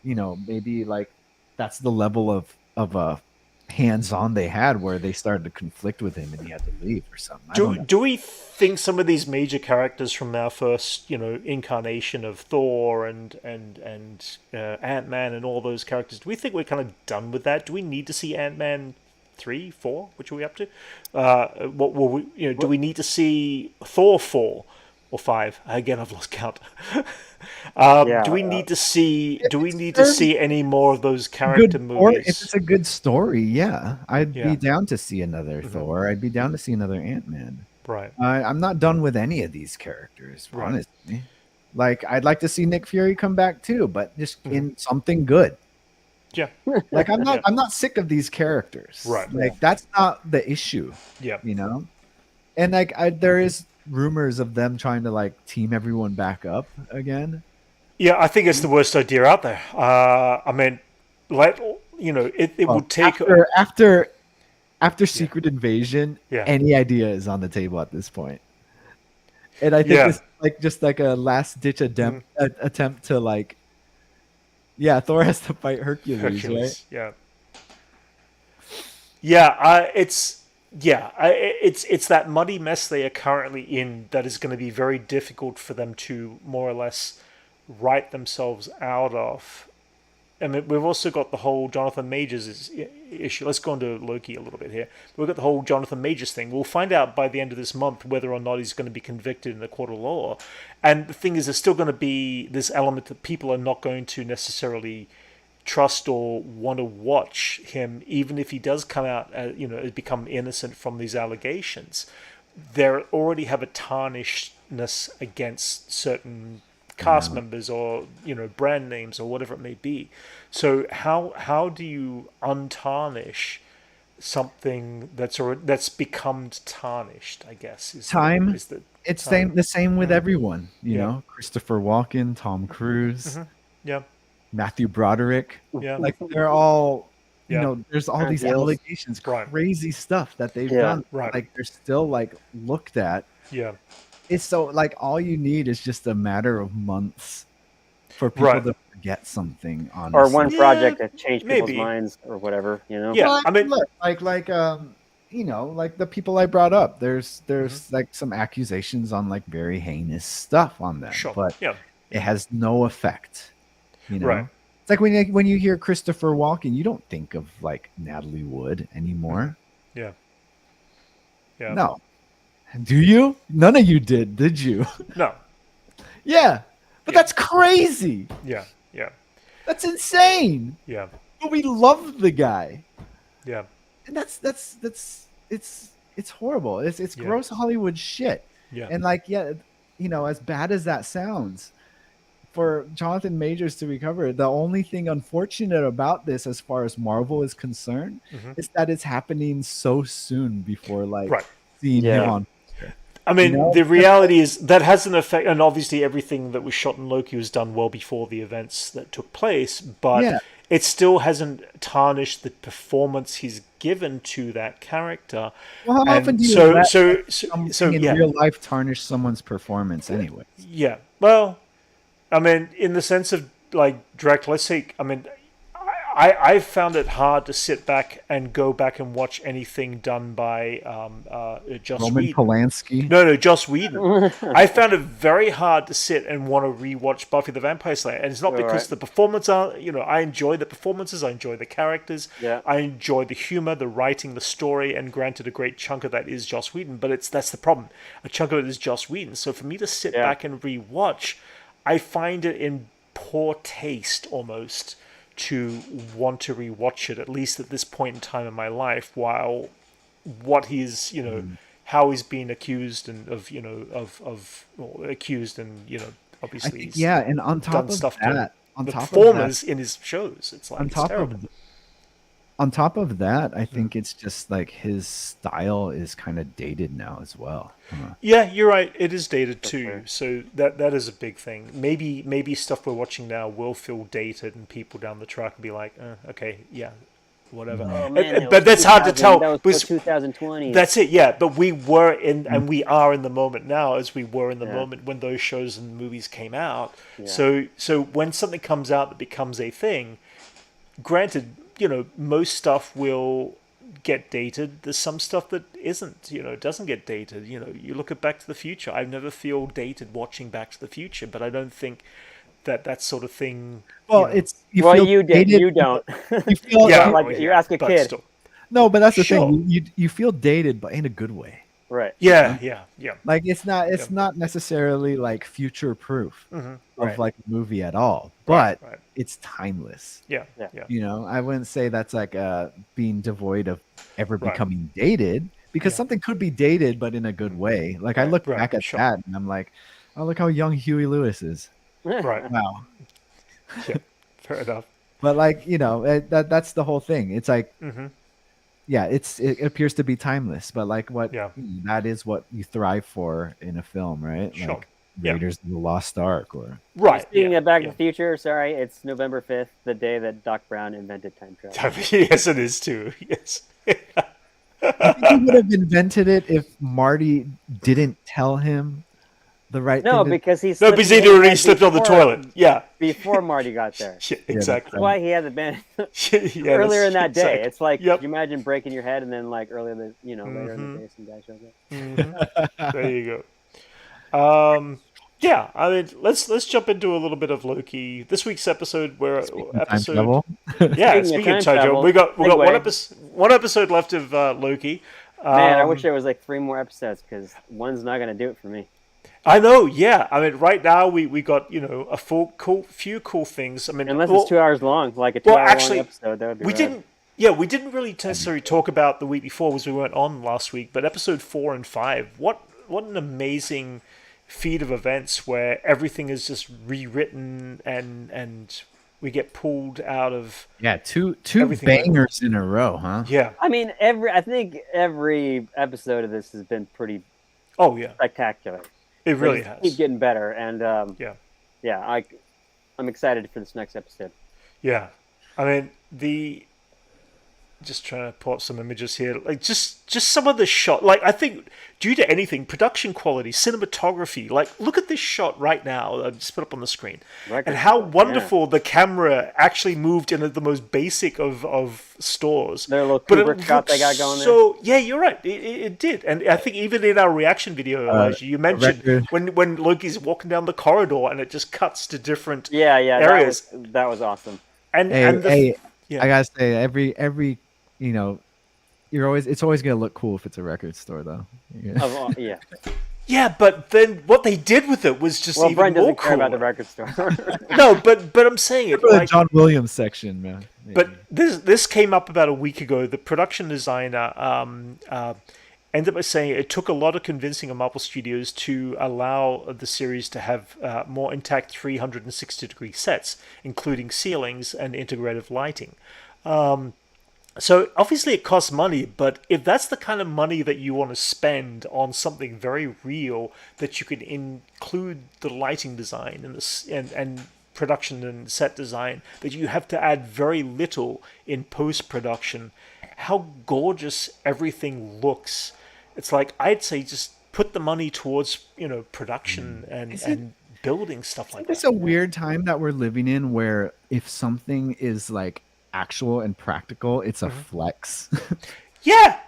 maybe like that's the level of hands-on they had where they started to conflict with him and he had to leave or something. I don't know. Do we think some of these major characters from our first, incarnation of Thor and Ant Man and all those characters? Do we think we're kind of done with that? Do we need to see Ant Man 3, 4? Which are we up to? What will we? Do we need to see Thor 4 or 5? Again, I've lost count. Do we need to see? If Do we it's need to served see any more of those character good or if movies? it's a good story, yeah, I'd Yeah. be down to see another Thor. I'd be down to see another Ant-Man. Right. I'm not done with any of these characters, Right. honestly. Like I'd like to see Nick Fury come back too, but just Mm-hmm. in something good. Yeah. Like I'm not Yeah. I'm not sick of these characters. Right. Like that's not the issue, Yeah. And like there is rumors of them trying to like team everyone back up again. Yeah, I think it's the worst idea out there. I mean, it Well, would take. after Secret Invasion, Yeah. any idea is on the table at this point. And I think Yeah. this is like just like a last ditch attempt to like, yeah, Thor has to fight Hercules, right? Yeah. Yeah, it's that muddy mess they are currently in that is going to be very difficult for them to more or less write themselves out of. I mean, we've also got the whole Jonathan Majors issue. Let's go into Loki a little bit here. We've got the whole Jonathan Majors thing. We'll find out by the end of this month whether or not he's going to be convicted in a court of law. And the thing is, there's still going to be this element that people are not going to necessarily trust or want to watch him, even if he does come out, become innocent from these allegations. They already have a tarnishedness against certain cast members or brand names or whatever it may be. So how do you untarnish something that's become tarnished? I guess is Time. Is the It's time. the same with everyone, Yeah. Christopher Walken, Tom Cruise, Yeah. Matthew Broderick. Yeah. Like they're all, Yeah. there's all these Deals. allegations, Right. crazy stuff that they've Yeah. done. Right. Like they're still like looked at. Yeah. It's so like all you need is just a matter of months for people Right. to forget something on Or one Yeah, project that changed people's maybe. minds or whatever, Yeah. Well, I mean, look, like like the people I brought up. There's like some accusations on like very heinous stuff on them, sure. but Yeah. it has no effect. Right. It's like when you hear Christopher Walken, you don't think of like Natalie Wood anymore. Yeah. Yeah. No, do you? None of you did you? No. Yeah, but Yeah. that's crazy. Yeah. Yeah. That's insane. Yeah. But we love the guy, Yeah. and that's it's horrible. It's Yeah. gross Hollywood shit. Yeah. And like, yeah, as bad as that sounds, for Jonathan Majors to recover, the only thing unfortunate about this, as far as Marvel is concerned, is that it's happening so soon before like Right. seeing him Yeah. on. I mean, You know? the reality is that has an effect, and obviously everything that was shot in Loki was done well before the events that took place, but Yeah. it still hasn't tarnished the performance he's given to that character. Well, how And often do you so, let so, something so, in yeah, real life tarnish someone's performance anyway? yeah. Well, I mean, in the sense of like direct, let's say, I mean, I found it hard to sit back and go back and watch anything done by Joss Roman Whedon. Polanski. No, Joss Whedon. I found it very hard to sit and want to rewatch Buffy the Vampire Slayer, and it's not because Right. the performance are, I enjoy the performances, I enjoy the characters, Yeah. I enjoy the humor, the writing, the story, and granted, a great chunk of that is Joss Whedon, but that's the problem. A chunk of it is Joss Whedon. So for me to sit Yeah. back and rewatch, I find it in poor taste almost to want to rewatch it, at least at this point in time in my life, while what he's, how he's been accused and accused and, I obviously think, he's yeah, and on top done of stuff that, to on the top of that, performers in his shows. It's like, on it's top terrible. of on top of that, I think it's just like his style is kind of dated now as well. Yeah, you're right. It is dated For too, sure. so that is a big thing. Maybe stuff we're watching now will feel dated, and people down the track will be like, okay, yeah, whatever. Oh man, that But was that's hard to 2000. tell. That was because 2020. That's it, yeah. But we were in, and we are in the moment now, as we were in the Yeah. moment when those shows and movies came out. Yeah. So when something comes out that becomes a thing, granted, most stuff will get dated. There's some stuff that isn't. It doesn't get dated. You look at Back to the Future. I never feel dated watching Back to the Future, but I don't think that sort of thing. Well, it's You did. You don't. You feel yeah, like you ask a but kid. still. no, but that's the Sure. thing. You feel dated, but in a good way. Right. Yeah. Like it's not necessarily like future proof of Right. like a movie at all, but Right. it's timeless. Yeah. I wouldn't say that's like being devoid of ever Right. becoming dated, because something could be dated but in a good way. Like I look right, back at sure. that and I'm like, oh, look how young Huey Lewis is. Right. Wow. Yeah. Fair enough. But like, that's the whole thing. It's like, yeah, it appears to be timeless, but like that is what you thrive for in a film, right? Sure. Like Raiders of the Lost Ark or Right. Speaking of Back to the Future, sorry, it's November 5th, the day that Doc Brown invented time travel. Yes, it is too. Yes. I think he would have invented it if Marty didn't tell him the right No, thing. because he No, slipped because in he'd the already bed slipped on the before- toilet. Yeah. before Marty got there. Yeah, exactly. That's why he had the band Yeah, earlier in that that's day. exact- It's like, Yep. you imagine breaking your head and then like later in the day some guy shows up. There you go. Yeah, I mean, let's jump into a little bit of Loki. This week's episode, where Time episode, travel. yeah, Speaking speaking of of time time travel, travel, we got segue. one episode left of Loki. Man, I wish there was like 3 more episodes because one's not going to do it for me. I know, yeah. I mean, right now we got a few cool things. I mean, Unless it's 2 hours long, like a 2 hour actually, long episode, that would be we rad. didn't. Yeah, we didn't really necessarily talk about the week before because we weren't on last week. But episode 4 and 5, what an amazing feat of events where everything is just rewritten and we get pulled out of. Yeah, two Everything bangers in a row, huh? Yeah. I mean, I think every episode of this has been pretty Oh yeah. spectacular. It really They has. keep getting better, and Yeah. I'm excited for this next episode. Yeah. I mean, just trying to pull up some images here. Like just some of the shot. Like I think due to anything, production quality, cinematography. Like look at this shot right now. I just put up on the screen, and how wonderful the camera actually moved in the most basic of stores. Their little But it Kubrick shot they got looks going there. So yeah, you're right. It did, and I think even in our reaction video, Elijah, you mentioned when Loki's walking down the corridor and it just cuts to different areas. That was awesome. And I yeah. gotta say, every it's always gonna look cool if it's a record store, though. Yeah. Yeah, but then what they did with it was just Well, even Brent more doesn't care cool. about the record store. No, but I'm saying it. For the Like, John Williams section, man. but this came up about a week ago. The production designer ended up by saying it took a lot of convincing of Marvel Studios to allow the series to have more intact 360-degree sets, including ceilings and integrative lighting. So obviously it costs money, but if that's the kind of money that you want to spend on something very real, that you can include the lighting design and production and set design, that you have to add very little in post-production, how gorgeous everything looks. It's like, I'd say just put the money towards, production and building stuff like that. It's a weird time that we're living in where if something is like actual and practical, it's a flex. Yeah.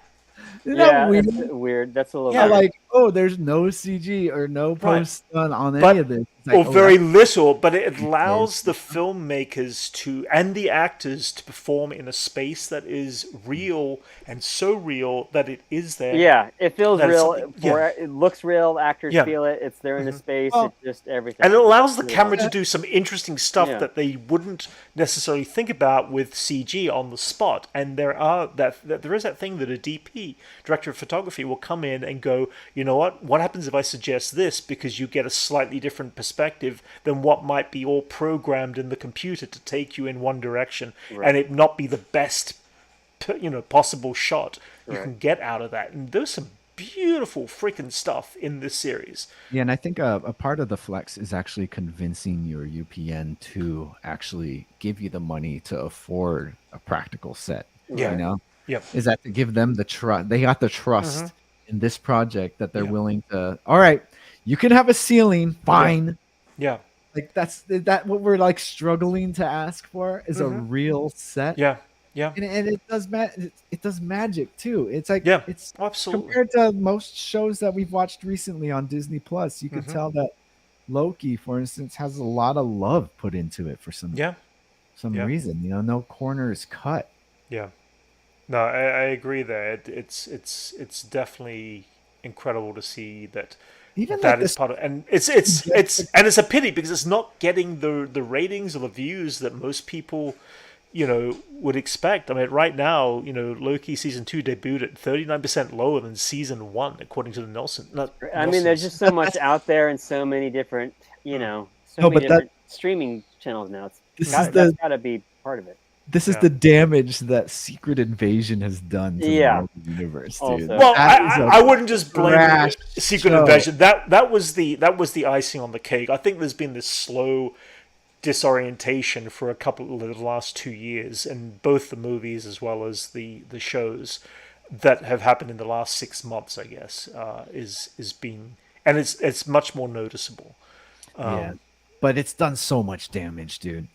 Isn't that weird? That's weird. That's a little Yeah, weird. like, oh, there's no CG or no post on any of this. It's Or like, very little, but it allows the filmmakers and the actors to perform in a space that is real and so real that it is there. Yeah, it feels That is real. something- yeah. It looks real. Actors Yeah. feel it. It's there in a space. Oh. It's just everything. And it allows the Really camera awesome. to do some interesting stuff Yeah. that they wouldn't necessarily think about with CG on the spot. And there is that thing that a DP, director of photography, will come in and go, you know what? What happens if I suggest this? Because you get a slightly different perspective than what might be all programmed in the computer to take you in one direction, and it not be the best possible shot you Right. can get out of that. And there's some beautiful freaking stuff in this series. Yeah, and I think a part of the flex is actually convincing your UPN to actually give you the money to afford a practical set. Yeah. You know, Yep. is that to give them the trust? They got the trust Mhm. in this project that they're Yeah. willing to. All right, you can have a ceiling, fine. Yeah. Like that what we're like struggling to ask for is a Mhm. real set. Yeah. Yeah. And it does it does magic too. It's like Yeah. it's Absolutely. compared to most shows that we've watched recently on Disney Plus. You could Mhm. tell that Loki, for instance, has a lot of love put into it for some Yeah. Yeah. reason. You know, no corners cut. Yeah. No, I agree there. It's definitely incredible to see that Even like that is this, part of, and it's a pity because it's not getting the ratings or the views that most people would expect. I mean, right now, Loki season 2 debuted at 39% lower than season 1 according to the Nielsen. Not I mean, there's Nielsen's. just so much out there and so many different, so no, many but that different streaming channels now. this That's is the got to be part of it. this is Yeah. the damage that Secret Invasion has done to Yeah. the Marvel universe, dude. Also. Well, That is a I wouldn't just blame trash Secret show. Invasion. That was the icing on the cake. I think there's been this slow disorientation for a couple of the last 2 years, and both the movies as well as the shows that have happened in the last 6 months. I guess is being, and it's much more noticeable. Yeah, but it's done so much damage, dude.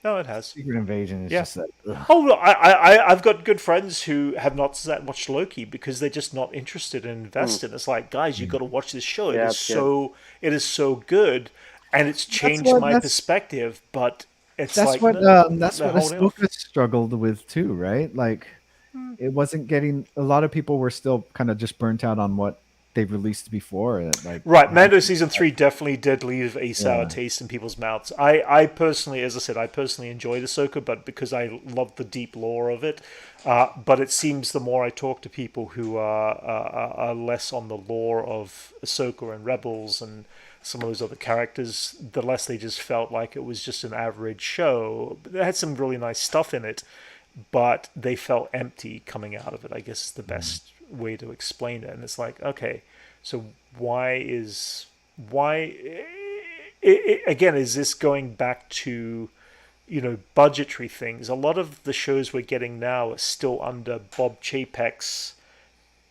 No, it has. Secret Invasion is Yeah. just that. Ugh. Oh, look, I've got good friends who have not watched Loki because they're just not interested in investing. It's like, guys, you've got to watch this show. Yeah, It is so good, and it's changed what- my that's- perspective. But it's That's like what that's they're what holding off. Ahsoka struggled with too, right? Like, it wasn't getting. A lot of people were still kind of just burnt out on what they've released before. Like, Right, Mando season 3 definitely did leave a sour Yeah. taste in people's mouths. I personally, as I said, I personally enjoyed Ahsoka, but because I love the deep lore of it. But it seems the more I talk to people who are less on the lore of Ahsoka and Rebels and some of those other characters, the less they just felt like it was just an average show. It had some really nice stuff in it, but they felt empty coming out of it, I guess is the best way to explain it. And it's like, okay, so again, is this going back to budgetary things? A lot of the shows we're getting now are still under Bob Chapek's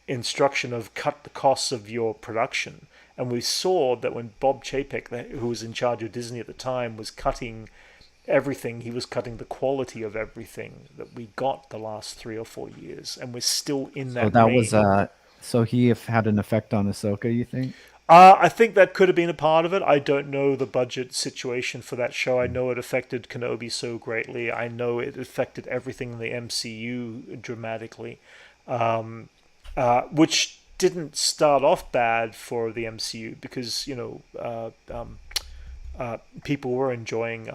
instruction of cut the costs of your production. And we saw that when Bob Chapek, who was in charge of Disney at the time, was cutting everything, he was cutting the quality of everything that we got the last 3 or 4 years, and we're still in that. So that range. was so he had an effect on Ahsoka, you think? I think that could have been a part of it. I don't know the budget situation for that show. I know it affected Kenobi so greatly. I know it affected everything in the MCU dramatically, which didn't start off bad for the MCU because people were enjoying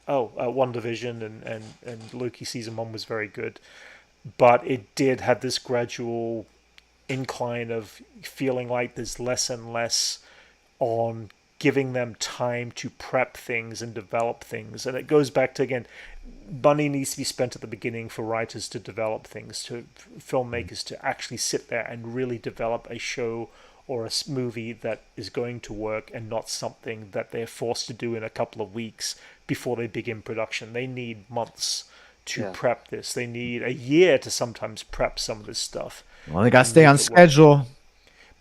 WandaVision and Loki season 1 was very good, but it did have this gradual incline of feeling like there's less and less on giving them time to prep things and develop things. And it goes back to, again, money needs to be spent at the beginning for writers to develop things, to filmmakers to actually sit there and really develop a show or a movie that is going to work, and not something that they're forced to do in a couple of weeks before they begin production. They need months to prep this. They need a year to sometimes prep some of this stuff. Well, they got to stay on schedule.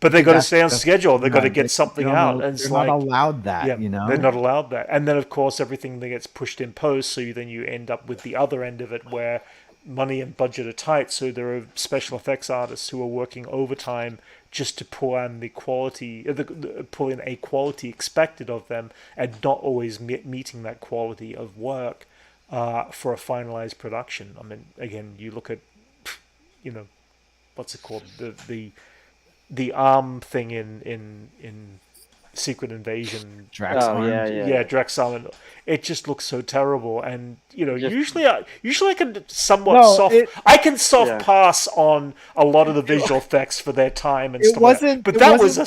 But they got to stay on schedule. They got to get something out, and they're not allowed that. Yeah, you know, they're not allowed that. And then, of course, everything that gets pushed in post. So then you end up with the other end of it, where money and budget are tight. So there are special effects artists who are working overtime just to pull in the quality, pull in a quality expected of them, and not always meeting that quality of work for a finalized production. I mean, again, you look at, what's it called, the arm thing in Secret Invasion. Drax arm. Yeah, Drax arm. It just looks so terrible, and usually I can somewhat I can soft pass on a lot of the visual effects for their time and stuff. But that was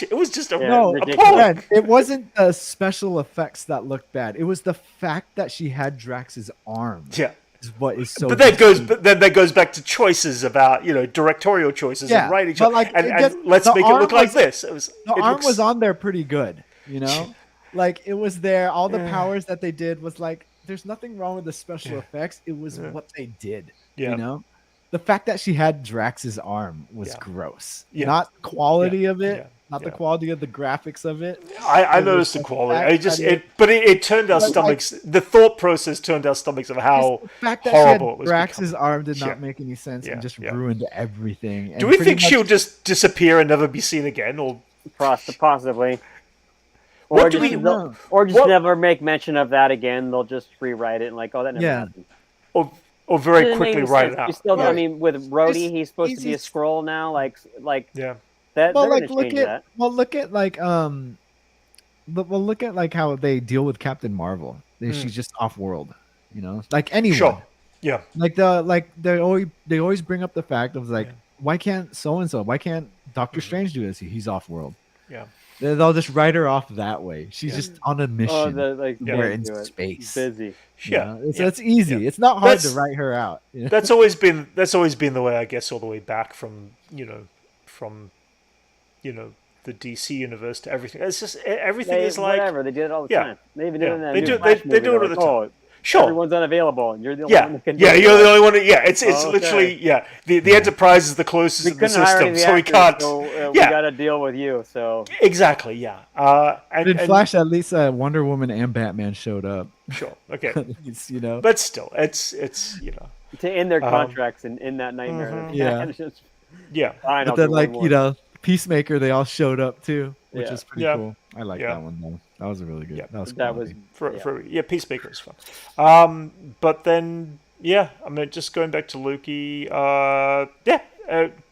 it was just appalling. It wasn't the special effects that looked bad. It was the fact that she had Drax's arm. Yeah. is what is so. But then that goes back to choices about directorial choices and writing but like and let's make it look like this. The arm was on there pretty good, like it was there. All the powers that they did was like, there's nothing wrong with the special effects. It was what they did, The fact that she had Drax's arm was gross. Not the quality of it, not the quality of the graphics of it. I noticed the quality. It turned our stomachs. The thought process turned our stomachs of how the fact that horrible it was. Drax's arm did not make any sense and just ruined everything. Do we think she'll just disappear and never be seen again, or possibly? What Or do just, we know? Or just never make mention of that again. They'll just rewrite it and like, oh, that never happened. Or very quickly write it out. Still, I mean, with Rhodey, he's supposed to be a Skrull now. Like that. Well, they're gonna change that. Look at like how they deal with Captain Marvel. She's just off world, like anyone. Sure. Yeah. They always bring up the fact of like, why can't so and so? Why can't Doctor Strange do this? He's off world. Yeah. They'll just write her off that way. She's just on a mission. We're in space. Busy. Yeah. So it's easy. Yeah. It's not hard to write her out. That's always been the way, I guess, all the way back from the DC universe to everything. It's just everything is like whatever. They did it all the time. They even did it in that they do it all the time. Sure. Everyone's unavailable, and you're the only one that can do you're the only one. It's literally The Enterprise is the closest in the system, so we can't. We got to deal with you. So exactly, in Flash, at least Wonder Woman and Batman showed up. Sure, okay, least, but still, it's to end their contracts in that nightmare. I know. But then Peacemaker, they all showed up too, which is pretty cool. I like that one though. That was a really good. That was Peacemaker is fun. But then just going back to Loki.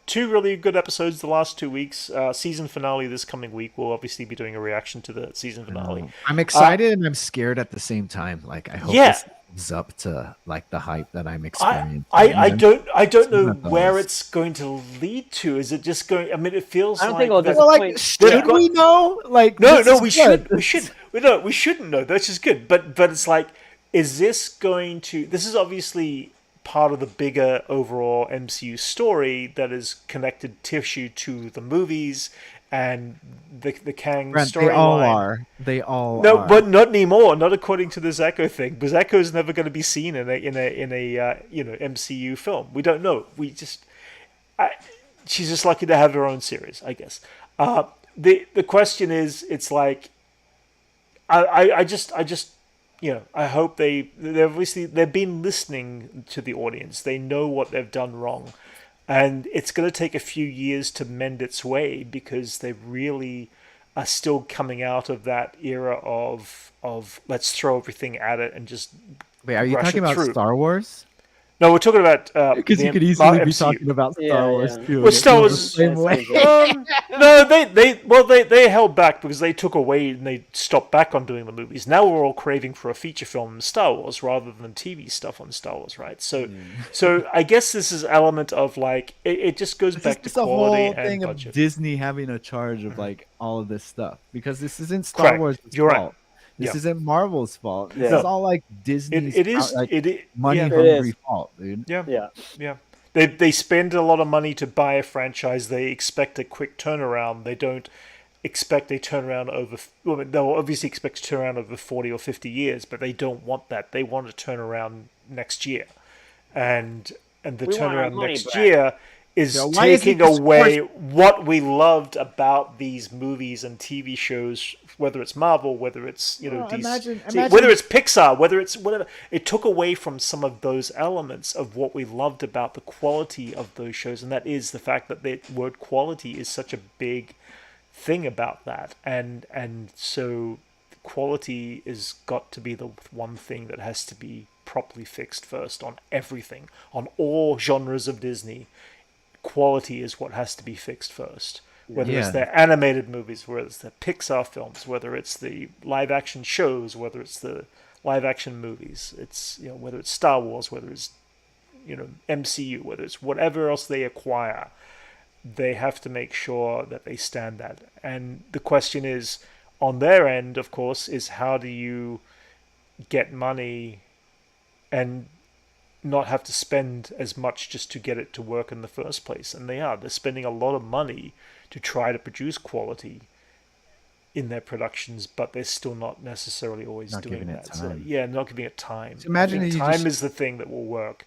Two really good episodes the last 2 weeks. Season finale this coming week. We'll obviously be doing a reaction to the season finale. I'm excited and I'm scared at the same time. Like I hope this lives up to like the hype that I'm experiencing. I don't know where it's going to lead to. Is it just going? I mean, it feels. I don't like think should we know? Like no, we should. We shouldn't know. That's just good. But it's like, is this going to? This is obviously part of the bigger overall MCU story that is connected tissue to the movies and the Kang storyline. They all no, are. But not anymore. Not according to this Echo thing, because Echo is never going to be seen in a MCU film. We don't know. She's just lucky to have her own series, I guess. The question is, it's like, I just I hope they've been listening to the audience. They know what they've done wrong, and it's going to take a few years to mend its way because they really are still coming out of that era of let's throw everything at it and just. Wait, are you talking about Star Wars? No, we're talking about because you could easily be talking about Star Wars too. Well, Star Wars the same way. No, they held back because they took away and they stopped back on doing the movies. Now we're all craving for a feature film in Star Wars rather than TV stuff on Star Wars, right? So I guess this is element of like it just goes back to quality and thing budget. Of Disney having a charge of like all of this stuff because this isn't Star Wars' You're fault. right. This isn't Marvel's fault. This is all like Disney's money hungry fault, dude. Yeah. They spend a lot of money to buy a franchise. They expect a quick turnaround. They don't expect a turnaround over. Well, they'll obviously expect a turnaround over 40 or 50 years, but they don't want that. They want a turnaround next year, and the turnaround next year is taking away what we loved about these movies and TV shows, whether it's Marvel, whether it's DC, whether it's Pixar, whether it's whatever. It took away from some of those elements of what we loved about the quality of those shows, and that is the fact that the word quality is such a big thing about that, and so quality is got to be the one thing that has to be properly fixed first on everything, on all genres of Disney. Quality is what has to be fixed first. Whether it's their animated movies, whether it's the Pixar films, whether it's the live action shows, whether it's the live action movies, it's whether it's Star Wars, whether it's MCU, whether it's whatever else they acquire, they have to make sure that they stand that. And the question is, on their end, of course, is how do you get money and not have to spend as much just to get it to work in the first place. And they're spending a lot of money to try to produce quality in their productions, but they're still not necessarily always Not doing giving it that. So time. yeah, not giving it time. So imagine I think that you time just- is the thing that will work.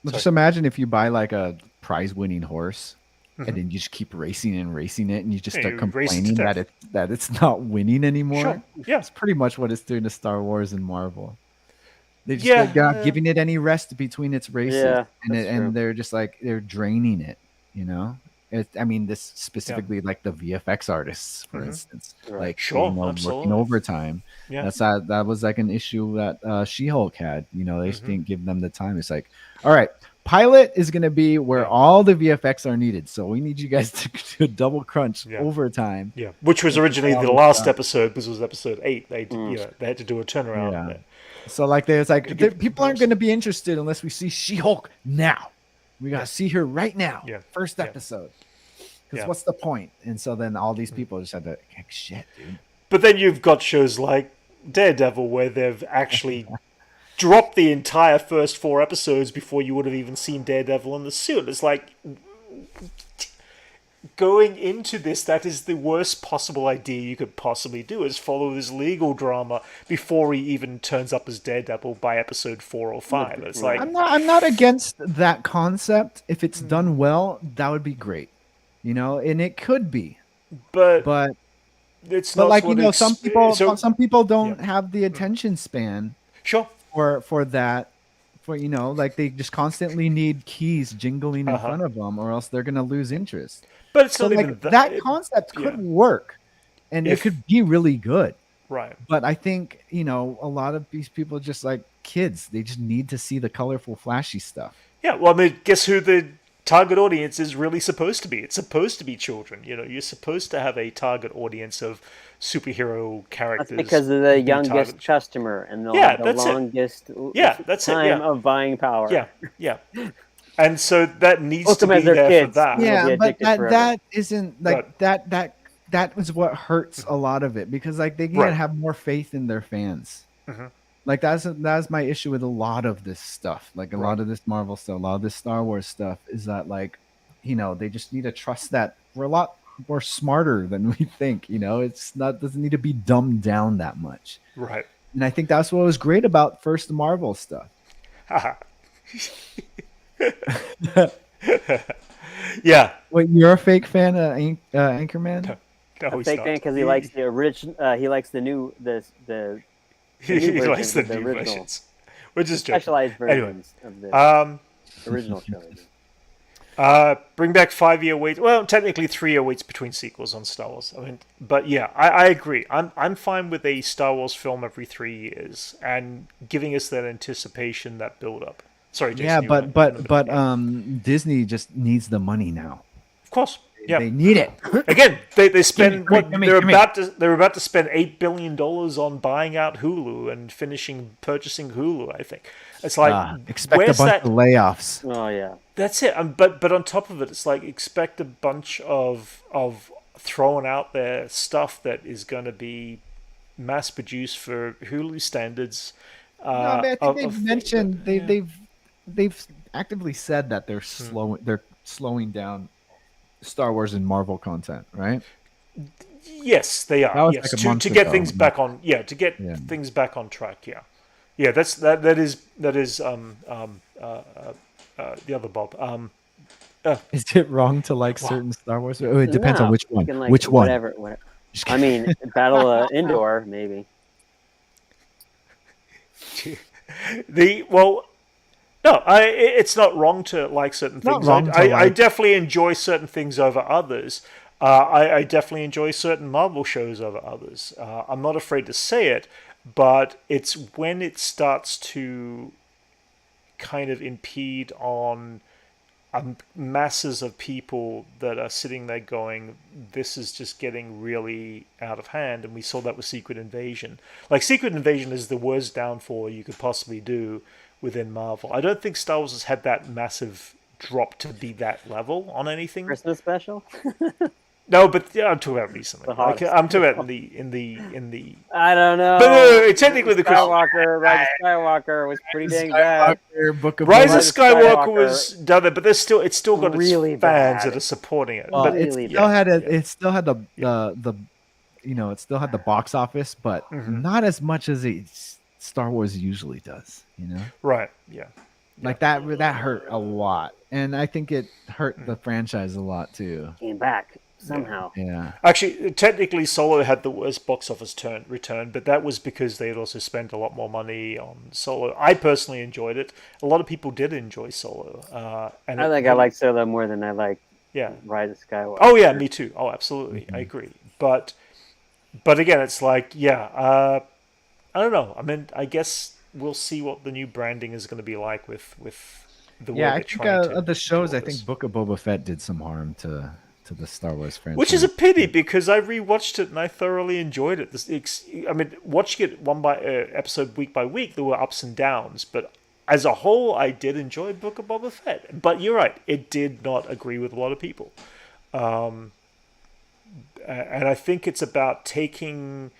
Well, just Sorry. imagine if you buy like a prize-winning horse, Mhm. and then you just keep racing and racing it, and you just Yeah, start you race it to complaining death. that it's not winning anymore. Sure. Yeah. It's pretty much what it's doing to Star Wars and Marvel. They just Yeah. they're not giving it any rest between its races, Yeah, and that's true. they're just like they're draining it. You know, I mean, this specifically like the VFX artists, for Mhm. instance, Right. like Sure, working absolutely. overtime. Yeah. That was like an issue that She-Hulk had. You know, they just Mhm. didn't give them the time. It's like, all right, pilot is going to be where Yeah. all the VFX are needed, so we need you guys to do a double crunch Yeah. overtime. Yeah, which was That's originally all the the last stuff. episode, because it was episode 8. They did, Mm. they had to do a turnaround Yeah. on it. So like there's like To give people aren't comparison. going to be interested unless we see She-Hulk now. We got to Yeah. see her right now. Yeah. First Yeah. episode. Because Yeah. what's the point? And so then all these people just had to heck, shit, dude. But then you've got shows like Daredevil where they've actually dropped the entire first 4 episodes before you would have even seen Daredevil in the suit. It's like, going into this, that is the worst possible idea you could possibly do, is follow this legal drama before he even turns up as Daredevil by episode 4 or 5. It's like, I'm not against that concept. If it's done well, that would be great. You know, and it could be. But it's not like, what you know, some people don't yeah. have the attention span Sure. for that. For, you know, like they just constantly need keys jingling in Uh-huh. front of them, or else they're gonna lose interest. But it's So not like even that concept could yeah. work, and If- it could be really good. Right. But I think, you know, a lot of these people are just like kids. They just need to see the colorful, flashy stuff. Yeah, well, I mean, guess who the target audience is really supposed to be? It's supposed to be children. You know, you're supposed to have a target audience of superhero characters. That's because of the being youngest targeted. customer and the, Yeah, the that's it. longest Yeah, that's it, time yeah. of buying power. Yeah, yeah. And so that needs Most to of them be as there they're for kids. that. Yeah. Yeah, be but addicted forever. that isn't like But- that was what hurts a lot of it, because like they can't Right. have more faith in their fans. Mhm. Like that's my issue with a lot of this stuff. Like a lot of this Marvel stuff, a lot of this Star Wars stuff is that, like, you know, they just need to trust that we're a lot more smarter than we think. You know, it's not doesn't need to be dumbed down that much. Right. And I think that's what was great about first Marvel stuff. Haha. Yeah. Wait, you're a fake fan of Anchorman? No, A he's fake not. fan because he likes the original. He likes the new the He new likes the versions of the new original. versions. We're just joking. specialized Anyway, versions of the original trilogy. Bring back 5-year wait. Well, technically 3-year waits between sequels on Star Wars. I mean, but yeah, I agree. I'm fine with a Star Wars film every 3 years and giving us that anticipation, that build up. Sorry, Jason. Yeah, you were- but Disney just needs the money now. of course. Yeah. They need it. Again, they spend Gimme, gimme, they're gimme. about to spend $8 billion on buying out Hulu and purchasing Hulu. I think it's like Expect a where's bunch that? of layoffs. Oh yeah. That's it. But on top of it, it's like expect a bunch of throwing out there stuff that is going to be mass produced for Hulu standards. No, I mean, I think they've mentioned yeah. they've actively said that they're slowing down Star Wars and Marvel content, right? Yes, they are. That was Yes, like a to month get ago. things back on. Yeah, to get things back on track. Yeah, yeah. That is the other Bob. Is it wrong to like certain Star Wars? Oh, it depends No, on which you one. can like Which one? whatever. I mean, Battle Indoor maybe. It's not wrong to like certain Not things. wrong to I like- definitely enjoy certain things over others. I definitely enjoy certain Marvel shows over others. I'm not afraid to say it, but it's when it starts to kind of impede on masses of people that are sitting there going, this is just getting really out of hand. And we saw that with Secret Invasion. Like, Secret Invasion is the worst downfall you could possibly do within Marvel. I don't think Star Wars has had that massive drop to be that level on anything. Christmas special. No, but yeah, I'm talking about recently. The Like hottest. I'm talking about in the. I don't know. But no, technically the Christian Skywalker, Rise of Skywalker was pretty dang bad. Skywalker, Book of Rise of Boba Skywalker Skywalker, was done there, but it's still got really its fans bad. that are supporting it. Well, But it really still had yeah. it still had the it still had the box office, but not as much as Star Wars usually does. Right. Yeah. Like that hurt a lot, and I think it hurt the franchise a lot too. Came back somehow. Yeah. Actually, technically, Solo had the worst box office return, but that was because they had also spent a lot more money on Solo. I personally enjoyed it. A lot of people did enjoy Solo, and I think I like Solo more than I like yeah. Rise of Skywalker. Oh yeah, me too. Oh, absolutely, I agree. But again, it's like I don't know. I mean, I guess we'll see what the new branding is going to be like with the way Yeah, they're I think trying to of the shows, do I all think this. Book of Boba Fett did some harm to the Star Wars franchise. Which is a pity because I rewatched it and I thoroughly enjoyed it. I mean, watching it episode week by week, there were ups and downs, but as a whole, I did enjoy Book of Boba Fett. But you're right, it did not agree with a lot of people, and I think it's about taking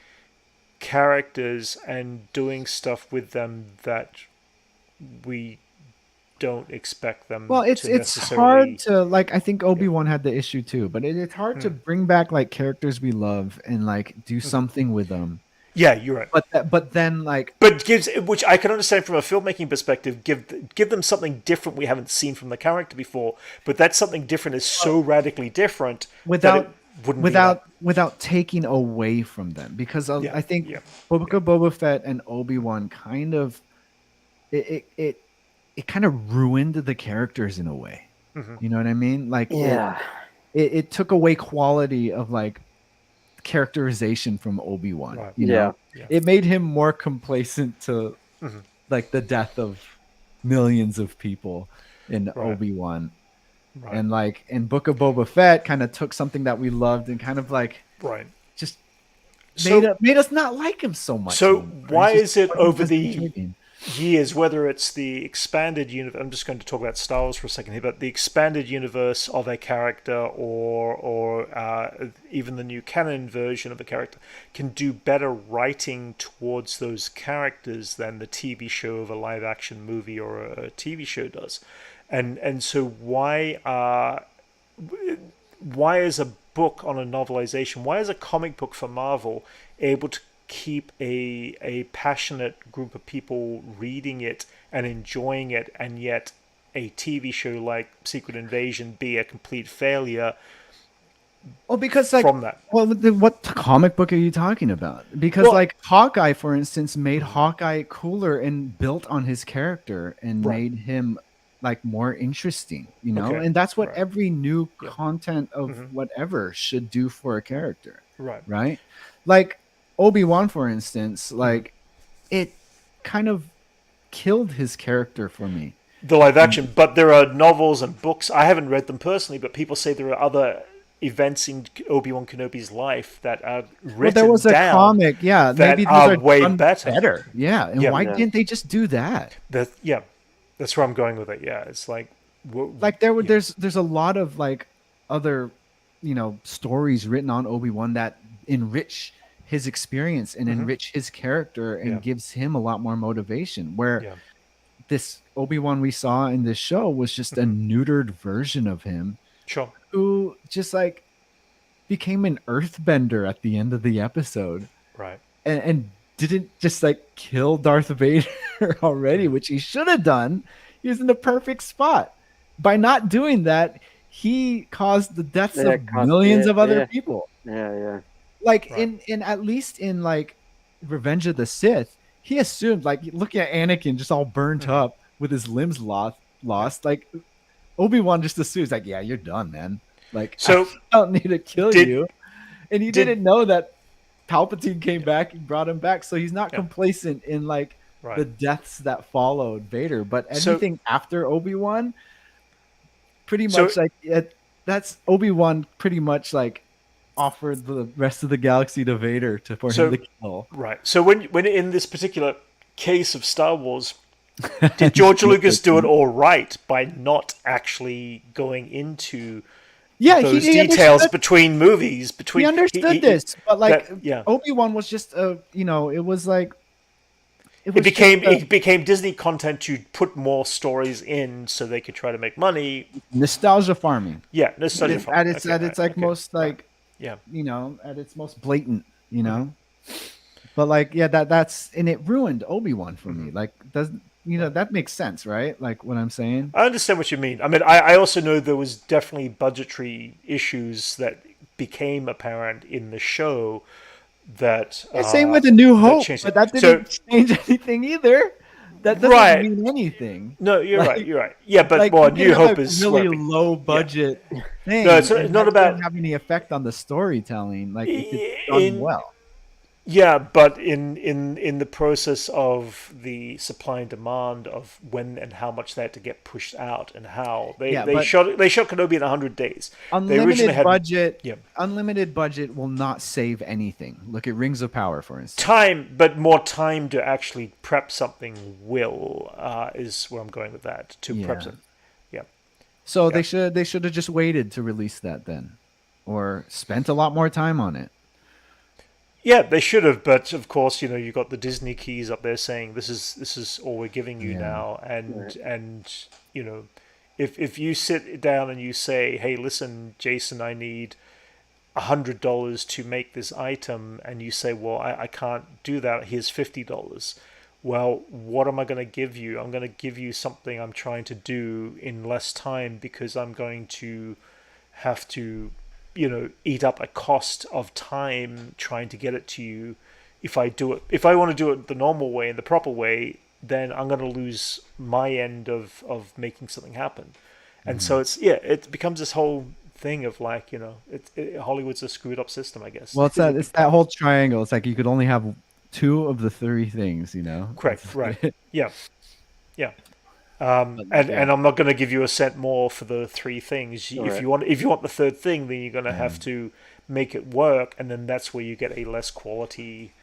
characters and doing stuff with them that we don't expect them. Well, it's to hard necessarily... to I think Obi-Wan had the issue too, but it's hard to bring back characters we love and do something with them. Yeah, you're right. But then but gives, which I can understand from a filmmaking perspective, give them something different we haven't seen from the character before. But that something different is so radically different without without taking away from them, because I think Book of Boba Fett and Obi-Wan kind of it kind of ruined the characters in a way. You know what I mean? It took away quality of characterization from Obi-Wan. Right. You know? It made him more complacent to the death of millions of people in Obi-Wan. Right. And in Book of Boba Fett kind of took something that we loved and kind of just made us not like him so much. So anymore. why is it over the intriguing. years, whether it's the expanded universe, I'm just going to talk about Star Wars for a second here, but the expanded universe of a character or even the new canon version of a character can do better writing towards those characters than the TV show of a live action movie or a TV show does. And so why is a book on a novelization, why is a comic book for Marvel able to keep a passionate group of people reading it and enjoying it, and yet a TV show like Secret Invasion be a complete failure? Well, because from that. Well, what comic book are you talking about? Because Hawkeye, for instance, made Hawkeye cooler and built on his character and made him more interesting, and that's what every new content of whatever should do for a character. Right. Obi-Wan, for instance, it kind of killed his character for me. The live action, but there are novels and books. I haven't read them personally, but people say there are other events in Obi-Wan Kenobi's life that are written well, there was a down comic, that maybe those are way better. Yeah, and why didn't they just do that? That's where I'm going with it. Yeah, it's there's a lot of other stories written on Obi-Wan that enrich his experience and enrich his character and gives him a lot more motivation, where this Obi-Wan we saw in this show was just a neutered version of him, who just became an earthbender at the end of the episode, and didn't just kill Darth Vader already, which he should have done. He was in the perfect spot. By not doing that, he caused the deaths of millions of other people. In at least in Revenge of the Sith, he assumed looking at Anakin just all burnt up with his limbs lost. Obi-Wan just assumes yeah, you're done, man. So I don't need to kill you. And he didn't know that Palpatine came back and brought him back, so he's not complacent in the deaths that followed Vader. But anything after Obi-Wan, pretty much that's Obi-Wan pretty much offered the rest of the galaxy to Vader for him to kill. Right. So when in this particular case of Star Wars, did George Lucas do it all right by not actually going into Yeah, those he details understood. between movies. He understood this, but like Yeah. Obi-Wan was just a, it was like it It was just became it became Disney content to put more stories in so they could try to make money. nostalgia farming. Yeah, nostalgia It's from at its like okay, most right. like Yeah. at its most blatant, But like yeah, that's and it ruined Obi-Wan for me. Like doesn't that makes sense, right? Like what I'm saying. I understand what you mean. I mean, I also know there was definitely budgetary issues that became apparent in the show that Yeah, same with A New that Hope, changed but it. that So didn't change anything either. That doesn't right, mean anything. no, you're right, Like you're right. Yeah, but like well, you can New have a Hope is really well, low yeah. budget No, thing, it's and not that about shouldn't have any effect on the storytelling. Like if it's done in well. yeah, but in the process of the supply and demand of when and how much they had to get pushed out and how Yeah, they but shot Kenobi in 100 days. They originally had yeah. Unlimited budget will not save anything. Look at Rings of Power, for instance. Time, but more time to actually prep something will is where I'm going with that to prep Yeah. something. Yeah, So Yeah. they should have just waited to release that then, or spent a lot more time on it. yeah, they should have. But of course, you got the Disney keys up there saying this is all we're giving you Yeah. now, Right. and if you sit down and you say, hey, listen, Jason, I need $100 to make this item, and you say, well, I can't do that, here's $50. Well, what am I going to give you? I'm going to give you something I'm trying to do in less time because I'm going to have to eat up a cost of time trying to get it to you. If I want to do it the normal way and the proper way, then I'm going to lose my end of making something happen. And so it becomes this whole thing of like Hollywood's a screwed up system, I guess. Well, it's that whole triangle. It's like you could only have two of the three things, Correct, right? Yeah, yeah. But, And I'm not going to give you a cent more for the three things. Right. If you want the third thing, then you're going to have to make it work, and then that's where you get a less quality.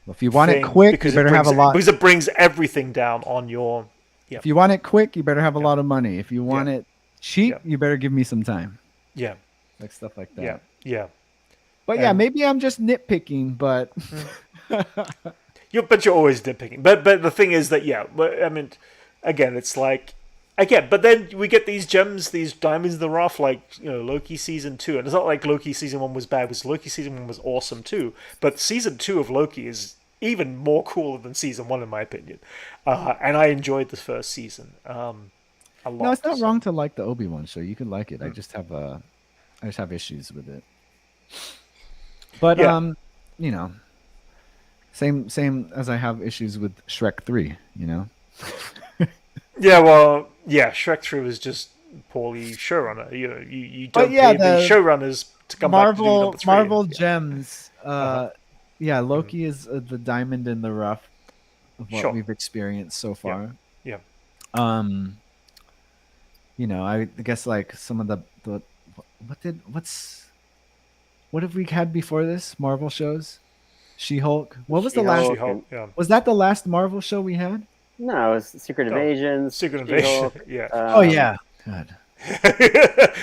if you want it thing quick, you because better have a lot. because it brings everything down on your. Yeah, If you want it quick, you better have a lot of money. If you want Yeah. it cheap, Yeah. you better give me some time. yeah, Like stuff like that. yeah, yeah. But yeah, And- maybe I'm just nitpicking, but But you're always nitpicking. But the thing is that I mean, again, it's like. Again, but then we get these gems, these diamonds in the rough, like Loki season 2, and it's not like Loki season 1 was bad. Because Loki season 1 was awesome too, but season 2 of Loki is even more cooler than season 1 in my opinion, and I enjoyed the first season a lot. no, it's not so. wrong to like the Obi-Wan show. You can like it. I just have issues with it. But Yeah. same as I have issues with Shrek 3. Yeah, well, yeah, Shrek 3 was just poorly showrunner. You But don't yeah, pay the showrunners to come back to do number 3. Marvel Yeah. gems. Yeah, Loki is the diamond in the rough of what Sure. we've experienced so far. Yeah. I guess like some of the what have we had before this Marvel shows? She-Hulk. What was the last? She-Hulk. She-Hulk, yeah. Was that the last Marvel show we had? No, it was Secret No. Invasions. Secret She-Hulk, Invasion. Yeah. Oh yeah. God.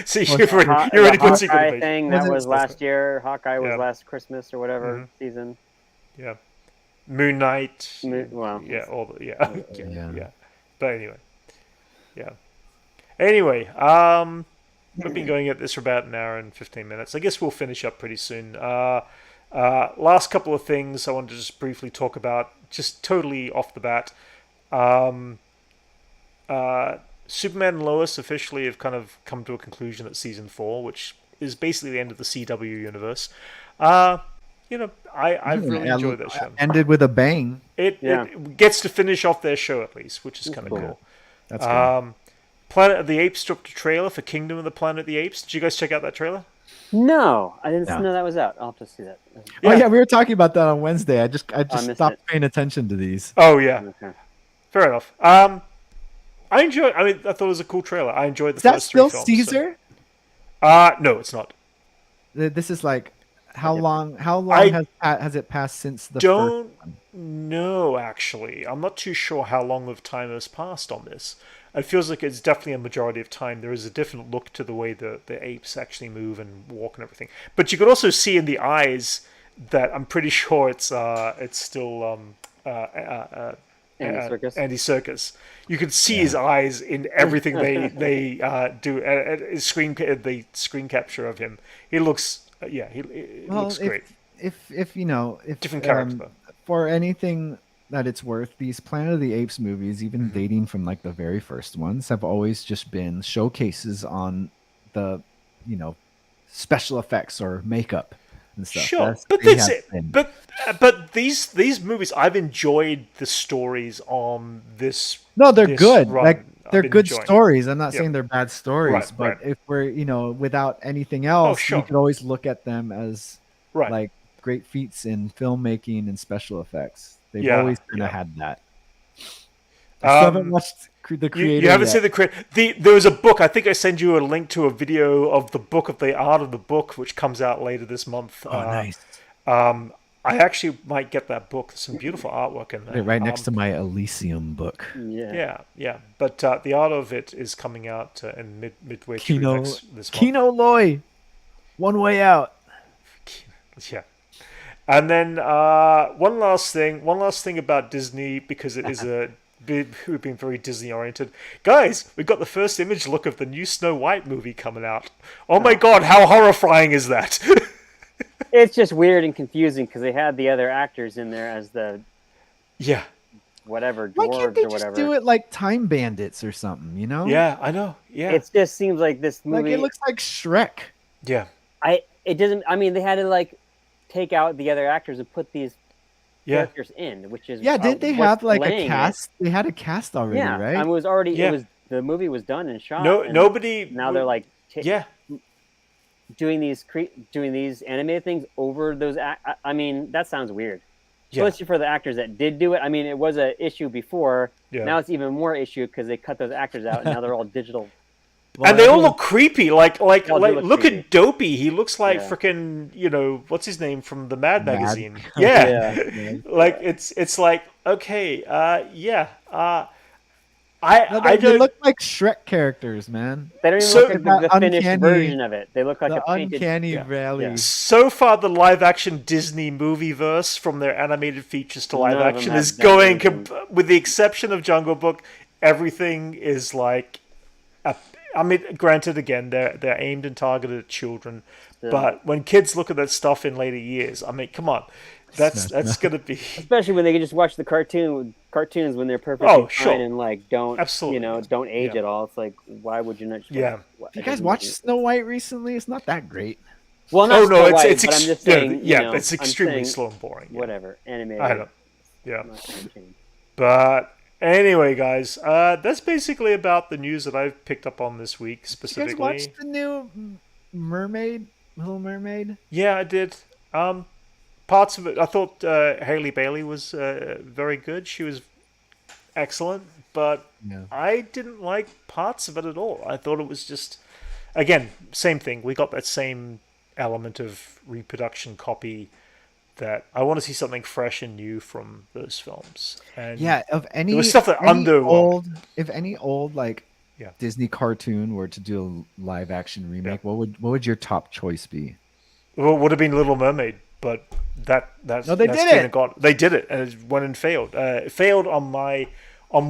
See, Was you're in a good Secret Hawkeye Invasion. thing Was that it- was last year. Hawkeye was Yeah. last Christmas or whatever Mhm. season. Yeah. Moon Knight. Well, Yeah, all the yeah. Yeah. yeah. But anyway. Yeah. Anyway, we've been going at this for about an hour and 15 minutes. I guess we'll finish up pretty soon. Last couple of things I wanted to just briefly talk about, just totally off the bat. Superman and Lois officially have kind of come to a conclusion at season 4, which is basically the end of the CW universe. I've really enjoyed that show. Ended with a bang. It gets to finish off their show at least, which is kind of cool. That's good. Planet of the Apes dropped a trailer for Kingdom of the Planet of the Apes. Did you guys check out that trailer? no, I didn't No. know that was out. I'll have to see that. Oh yeah, we were talking about that on Wednesday. I just missed stopped it. paying attention to these. Oh yeah, Okay. fair enough. I thought it was a cool trailer. I enjoyed the Is that first 3 still films. Caesar? No, it's not. This is like how long I has it passed since the Don't first one? know actually. I'm not too sure how long of time has passed on this. it feels like it's definitely a majority of time there is a different look to the way the apes actually move and walk and everything. But you could also see in the eyes that I'm pretty sure it's still Andy Serkis. Andy Serkis. You can see his eyes in everything they do. The screen capture of him, he looks he looks great. If you know, if Different character. For anything that it's worth, these Planet of the Apes movies, even dating from like the very first ones, have always just been showcases on the, special effects or makeup and stuff. Sure, but that's it. But these movies, I've enjoyed the stories on this. No, they're this good. run. Like they're been good enjoying. stories. I'm not saying they're bad stories, Right, but right. if we're without anything else, sure. you could always look at them as Right. like great feats in filmmaking and special effects. They've Yeah, always kind of yeah. had that. I still haven't watched the creator. You haven't yet. seen the creator. There was a book. I think I sent you a link to a video of the book of the art of the book, which comes out later this month. Oh, nice. I actually might get that book. There's some beautiful artwork in there. Right next to my Elysium book. Yeah. But the art of it is coming out in midway through this month. Kino Loy, One Way Out. Yeah. And then one last thing about Disney, because it is we've been very Disney oriented. Guys, we got the first image look of the new Snow White movie coming out. Oh my God, how horrifying is that? It's just weird and confusing because they had the other actors in there as the whatever Why dwarves can't they or whatever. just do it like Time Bandits or something? Yeah, I know. Yeah, It just seems like this movie. Like it looks like Shrek. yeah. It doesn't. I mean, they had to like take out the other actors and put these characters in, which is Did they what's have like a delaying cast? They had a cast already, right? I mean, it was already. Yeah. It was the movie was done and shot. No, and nobody. Now they're like doing these animated things over those. I mean, that sounds weird. Yeah. Especially for the actors that did do it. I mean, it was an issue before. Yeah. Now it's even more issue because they cut those actors out and now they're all digital. Well, And they all look creepy. Like look look creepy. at Dopey. He looks like Yeah. frickin', what's his name from the Mad Mad. magazine. Yeah. Like it's like, okay, they don't look like Shrek characters, man. They don't even So- look like the That finished uncanny- version of it. They look like The a painted. uncanny valley. Yeah. so far the live action Disney movie verse from their animated features to live None of them action have is done going anything. with the exception of Jungle Book, everything is like I mean, granted, again, they're aimed and targeted at children, but when kids look at that stuff in later years, I mean, come on, that's gonna be Especially when they can just watch the cartoons when they're perfectly fine and like don't don't age at all. It's like, why would you not? Just If you guys watched Snow White recently, it's not that great. Well, not Snow White, it's but I'm just saying, it's I'm extremely saying slow and boring. Yeah. Whatever, animated. I know. Yeah. Not gonna change. But anyway, guys, that's basically about the news that I've picked up on this week specifically. You guys watched the new Little Mermaid? Yeah, I did. Parts of it, I thought Haley Bailey was very good. She was excellent, but I didn't like parts of it at all. I thought it was just, again, same thing. We got that same element of reproduction copy that I want to see something fresh and new from those films. And of any there was stuff that if any old like Disney cartoon were to do a live action remake, what would your top choice be? Well, it would have been Little Mermaid, but they did it. They did it, and it went and failed. It failed on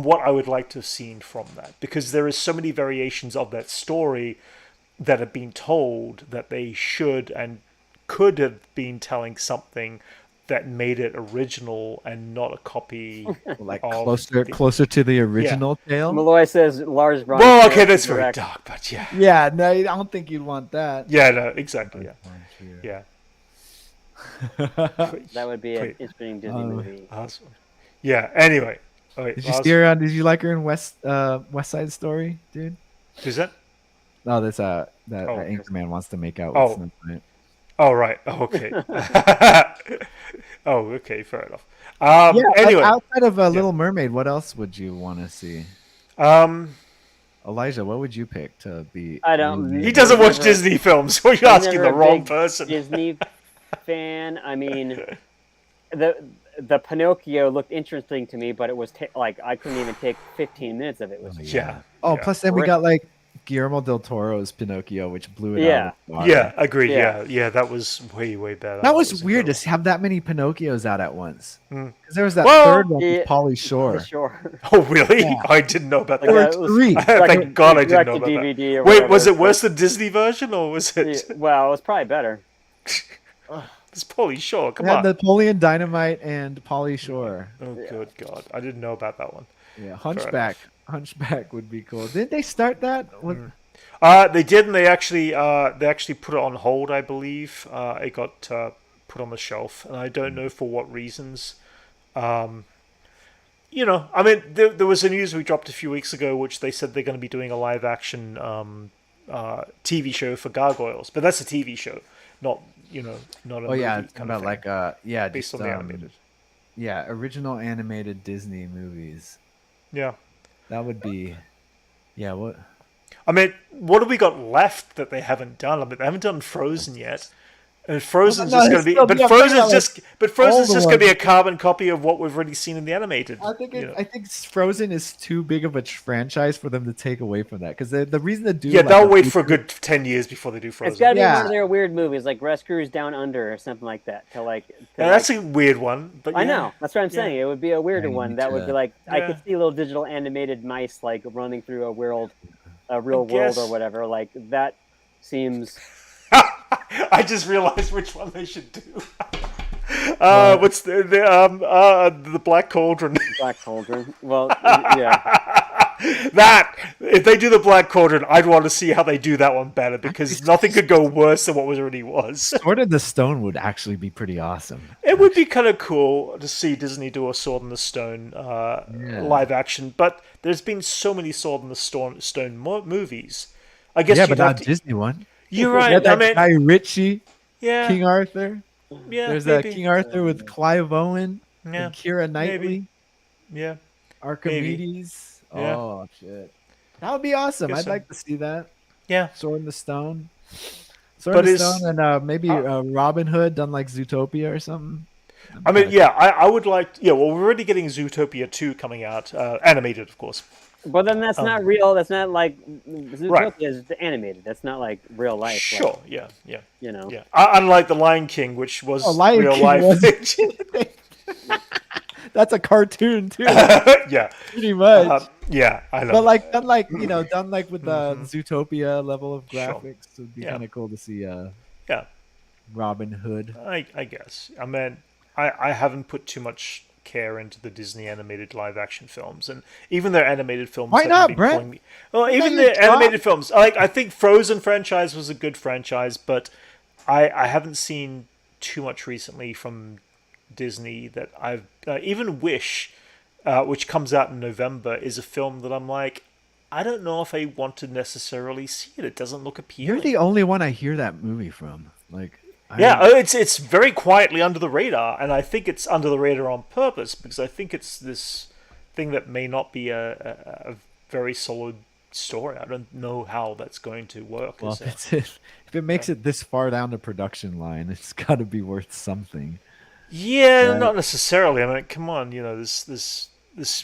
what I would like to have seen from that, because there is so many variations of that story that have been told that they should and could have been telling something that made it original and not a copy. Like closer to the original tale. Malloy says Lars von. Well, okay, that's very dark, but yeah. Yeah, no, I don't think you'd want that. Yeah, no, exactly. Yeah. That would be an interesting Disney movie. Awesome. Yeah. Anyway, did you steer on? Did you like her in West Side Story, dude? Who's that? No, that's that Anchorman wants to make out with Snow White. Oh right. Oh, okay. Oh, okay. Fair enough. Anyway, outside of Little Mermaid, what else would you want to see? Elijah, what would you pick to be? I don't. He doesn't watch Disney films. You're asking the wrong person. Disney fan. I mean, the Pinocchio looked interesting to me, but it was like I couldn't even take 15 minutes of it. Oh, Yeah. plus then we got like Guillermo del Toro's Pinocchio, which blew it out of the water. Yeah, agreed. Yeah. Yeah, that was way better. That was weird incredible. to have that many Pinocchios out at once. Mm. Because there was that Well, third one with Yeah, Pauly Shore. Sure. Oh, really? Yeah. I didn't know about Like There that. were it was three. Thank God I didn't know direct about to that. DVD or Wait, whatever, was it but- worse than Disney version, or was Yeah, it? well, it was probably better. It's Pauly Shore. Come We had on. Napoleon Dynamite and Pauly Shore. Oh, Yeah. good God! I didn't know about that one. Yeah, enough. Hunchback would be cool. Didn't they start that? They did, and they actually put it on hold. I believe it got put on the shelf, and I don't know for what reasons. I mean, there was a news we dropped a few weeks ago, which they said they're going to be doing a live action TV show for Gargoyles, but that's a TV show, not not a Oh movie yeah, kind about of like thing, based just on the animated. yeah, original animated Disney movies. Yeah. That would be, yeah. What? I mean, what have we got left that they haven't done? I mean, they haven't done Frozen yet. And Frozen's No, just it's going to be, still- but yeah, Frozen's like, just, but all Frozen's the just going to be a ones. carbon copy of what we've already seen in the animated. I think Frozen is too big of a franchise for them to take away from that because the reason to do Yeah, like, they'll wait for a good 10 years before they do Frozen. It's got to be Yeah. one of their weird movies, like Rescuers Down Under or something like that. Yeah, that's a weird one. But I yeah. know. That's what I'm saying. It would be a weirder Yeah, one. me That would too. be like I Yeah. could see little digital animated mice like running through a real world guess. or whatever. Like that seems. I just realized which one they should do. What's the Black Cauldron? Black Cauldron. Well, yeah. That if they do the Black Cauldron, I'd want to see how they do that one better because nothing could go worse than what already was. Sword in the Stone would actually be pretty awesome. It would be kind of cool to see Disney do a Sword in the Stone live action, but there's been so many Sword in the Stone movies. I guess Yeah, you'd but have not to. Disney one. You're You right. got I that mean, Guy Ritchie, yeah, King Arthur. yeah. There's maybe. King Arthur with Clive Owen Yeah, and Keira Knightley, yeah. Archimedes. Yeah. Oh shit, that would be awesome. Guess I'd so. like to see that. Yeah. Sword in the Stone. Sword But in the is- Stone and maybe Robin Hood done like Zootopia or something. I mean, yeah, I would like. Yeah, well, we're already getting Zootopia 2 coming out, animated, of course. But then that's not real. That's not like Zootopia Right. is animated. That's not like real life. like, Sure. Yeah. Yeah. you know. Yeah. Unlike the Lion King, which was Lion real King life. was- That's a cartoon too, Yeah. pretty much. Yeah. I know. But like done like done like with the Zootopia level of Sure. graphics, it would be Yeah. kind of cool to see Yeah. Robin Hood. I guess. I mean, I haven't put too much care into the Disney animated live action films, and even their animated films. Why haven't not, been Brett? pulling me. Well, even your the job. animated films. I think Frozen franchise was a good franchise, but I haven't seen too much recently from Disney that I've even Wish, which comes out in November, is a film that I'm like, I don't know if I want to necessarily see it. It doesn't look appealing. You're the only one I hear that movie from. Like, Yeah, it's very quietly under the radar, and I think it's under the radar on purpose because I think it's this thing that may not be a very solid story. I don't know how that's going to work. well, as a- if it makes it this far down the production line, it's got to be worth something. yeah, Right. not necessarily. I mean, come on, this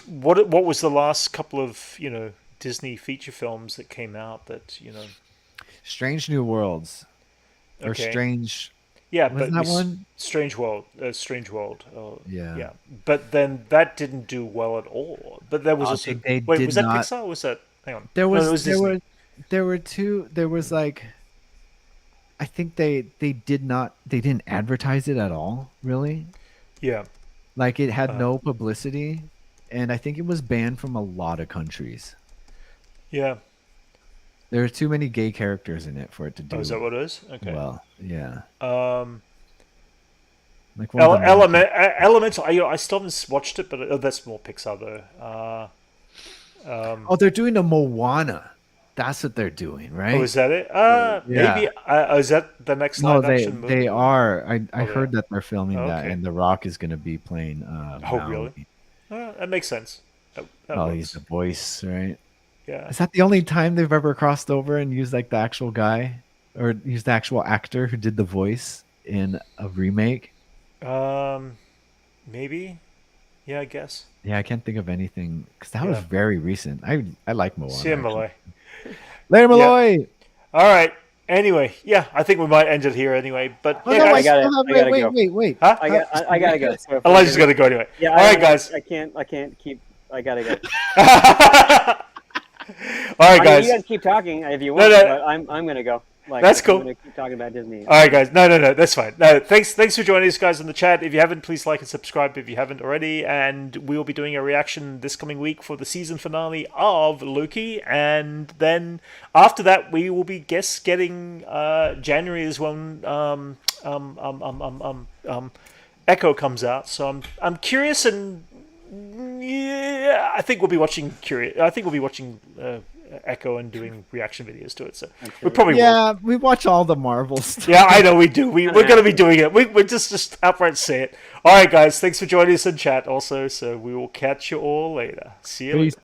what was the last couple of Disney feature films that came out that Strange New Worlds or Okay. Strange. yeah, Wasn't but that one? Strange World, Strange World. Yeah. Yeah, but then that didn't do well at all. But there was also they wait, did was that not- Pixar? Or was that hang on? There No, was, it was there Disney. were there were two. There was like, I think they didn't advertise it at all. Really, Yeah, like it had no publicity, and I think it was banned from a lot of countries. yeah. There are too many gay characters in it for it to do Oh, is that what it is? Okay. well. Yeah, Um, like one of the main- Elemental. I still haven't watched it, but that's more Pixar though. Oh, they're doing a Moana. That's what they're doing, right? Oh, is that it? Yeah. Maybe. Is that the next No, live they action movie? they are. I Oh, heard yeah. that they're filming Oh, that, okay. and The Rock is going to be playing. Oh, really? Maui. That makes sense. That Oh, works. he's the voice, right? Yeah. Is that the only time they've ever crossed over and used like the actual guy, or used the actual actor who did the voice in a remake? Maybe. Yeah, I guess. Yeah, I can't think of anything because that was Yeah. very recent. I like Moana. See you, Actually. Malloy. Later, Yeah. Malloy. All right. Anyway, yeah, I think we might end it here anyway. But Oh yeah, no, I guys. still have. I gotta go. Wait. Huh? I gotta go. So if Elijah's we're got to go anyway. Yeah, All right, guys. I can't keep. I gotta go. All right, I mean, guys. you guys keep talking if you No, want, no. but I'm gonna go. Like, That's cool. I'm gonna keep talking about Disney. All right, guys. No, that's fine. No, thanks for joining us, guys, in the chat. If you haven't, please like and subscribe if you haven't already. And we will be doing a reaction this coming week for the season finale of Loki. And then after that, we will be getting January is when Echo comes out. So I'm curious, and yeah, I think we'll be watching Echo and doing reaction videos to it. So we probably will. Yeah, we watch all the Marvel stuff. Yeah, I know we do. We're going to be doing it. We're just outright say it. All right, guys. Thanks for joining us in chat also. So we will catch you all later. See you later.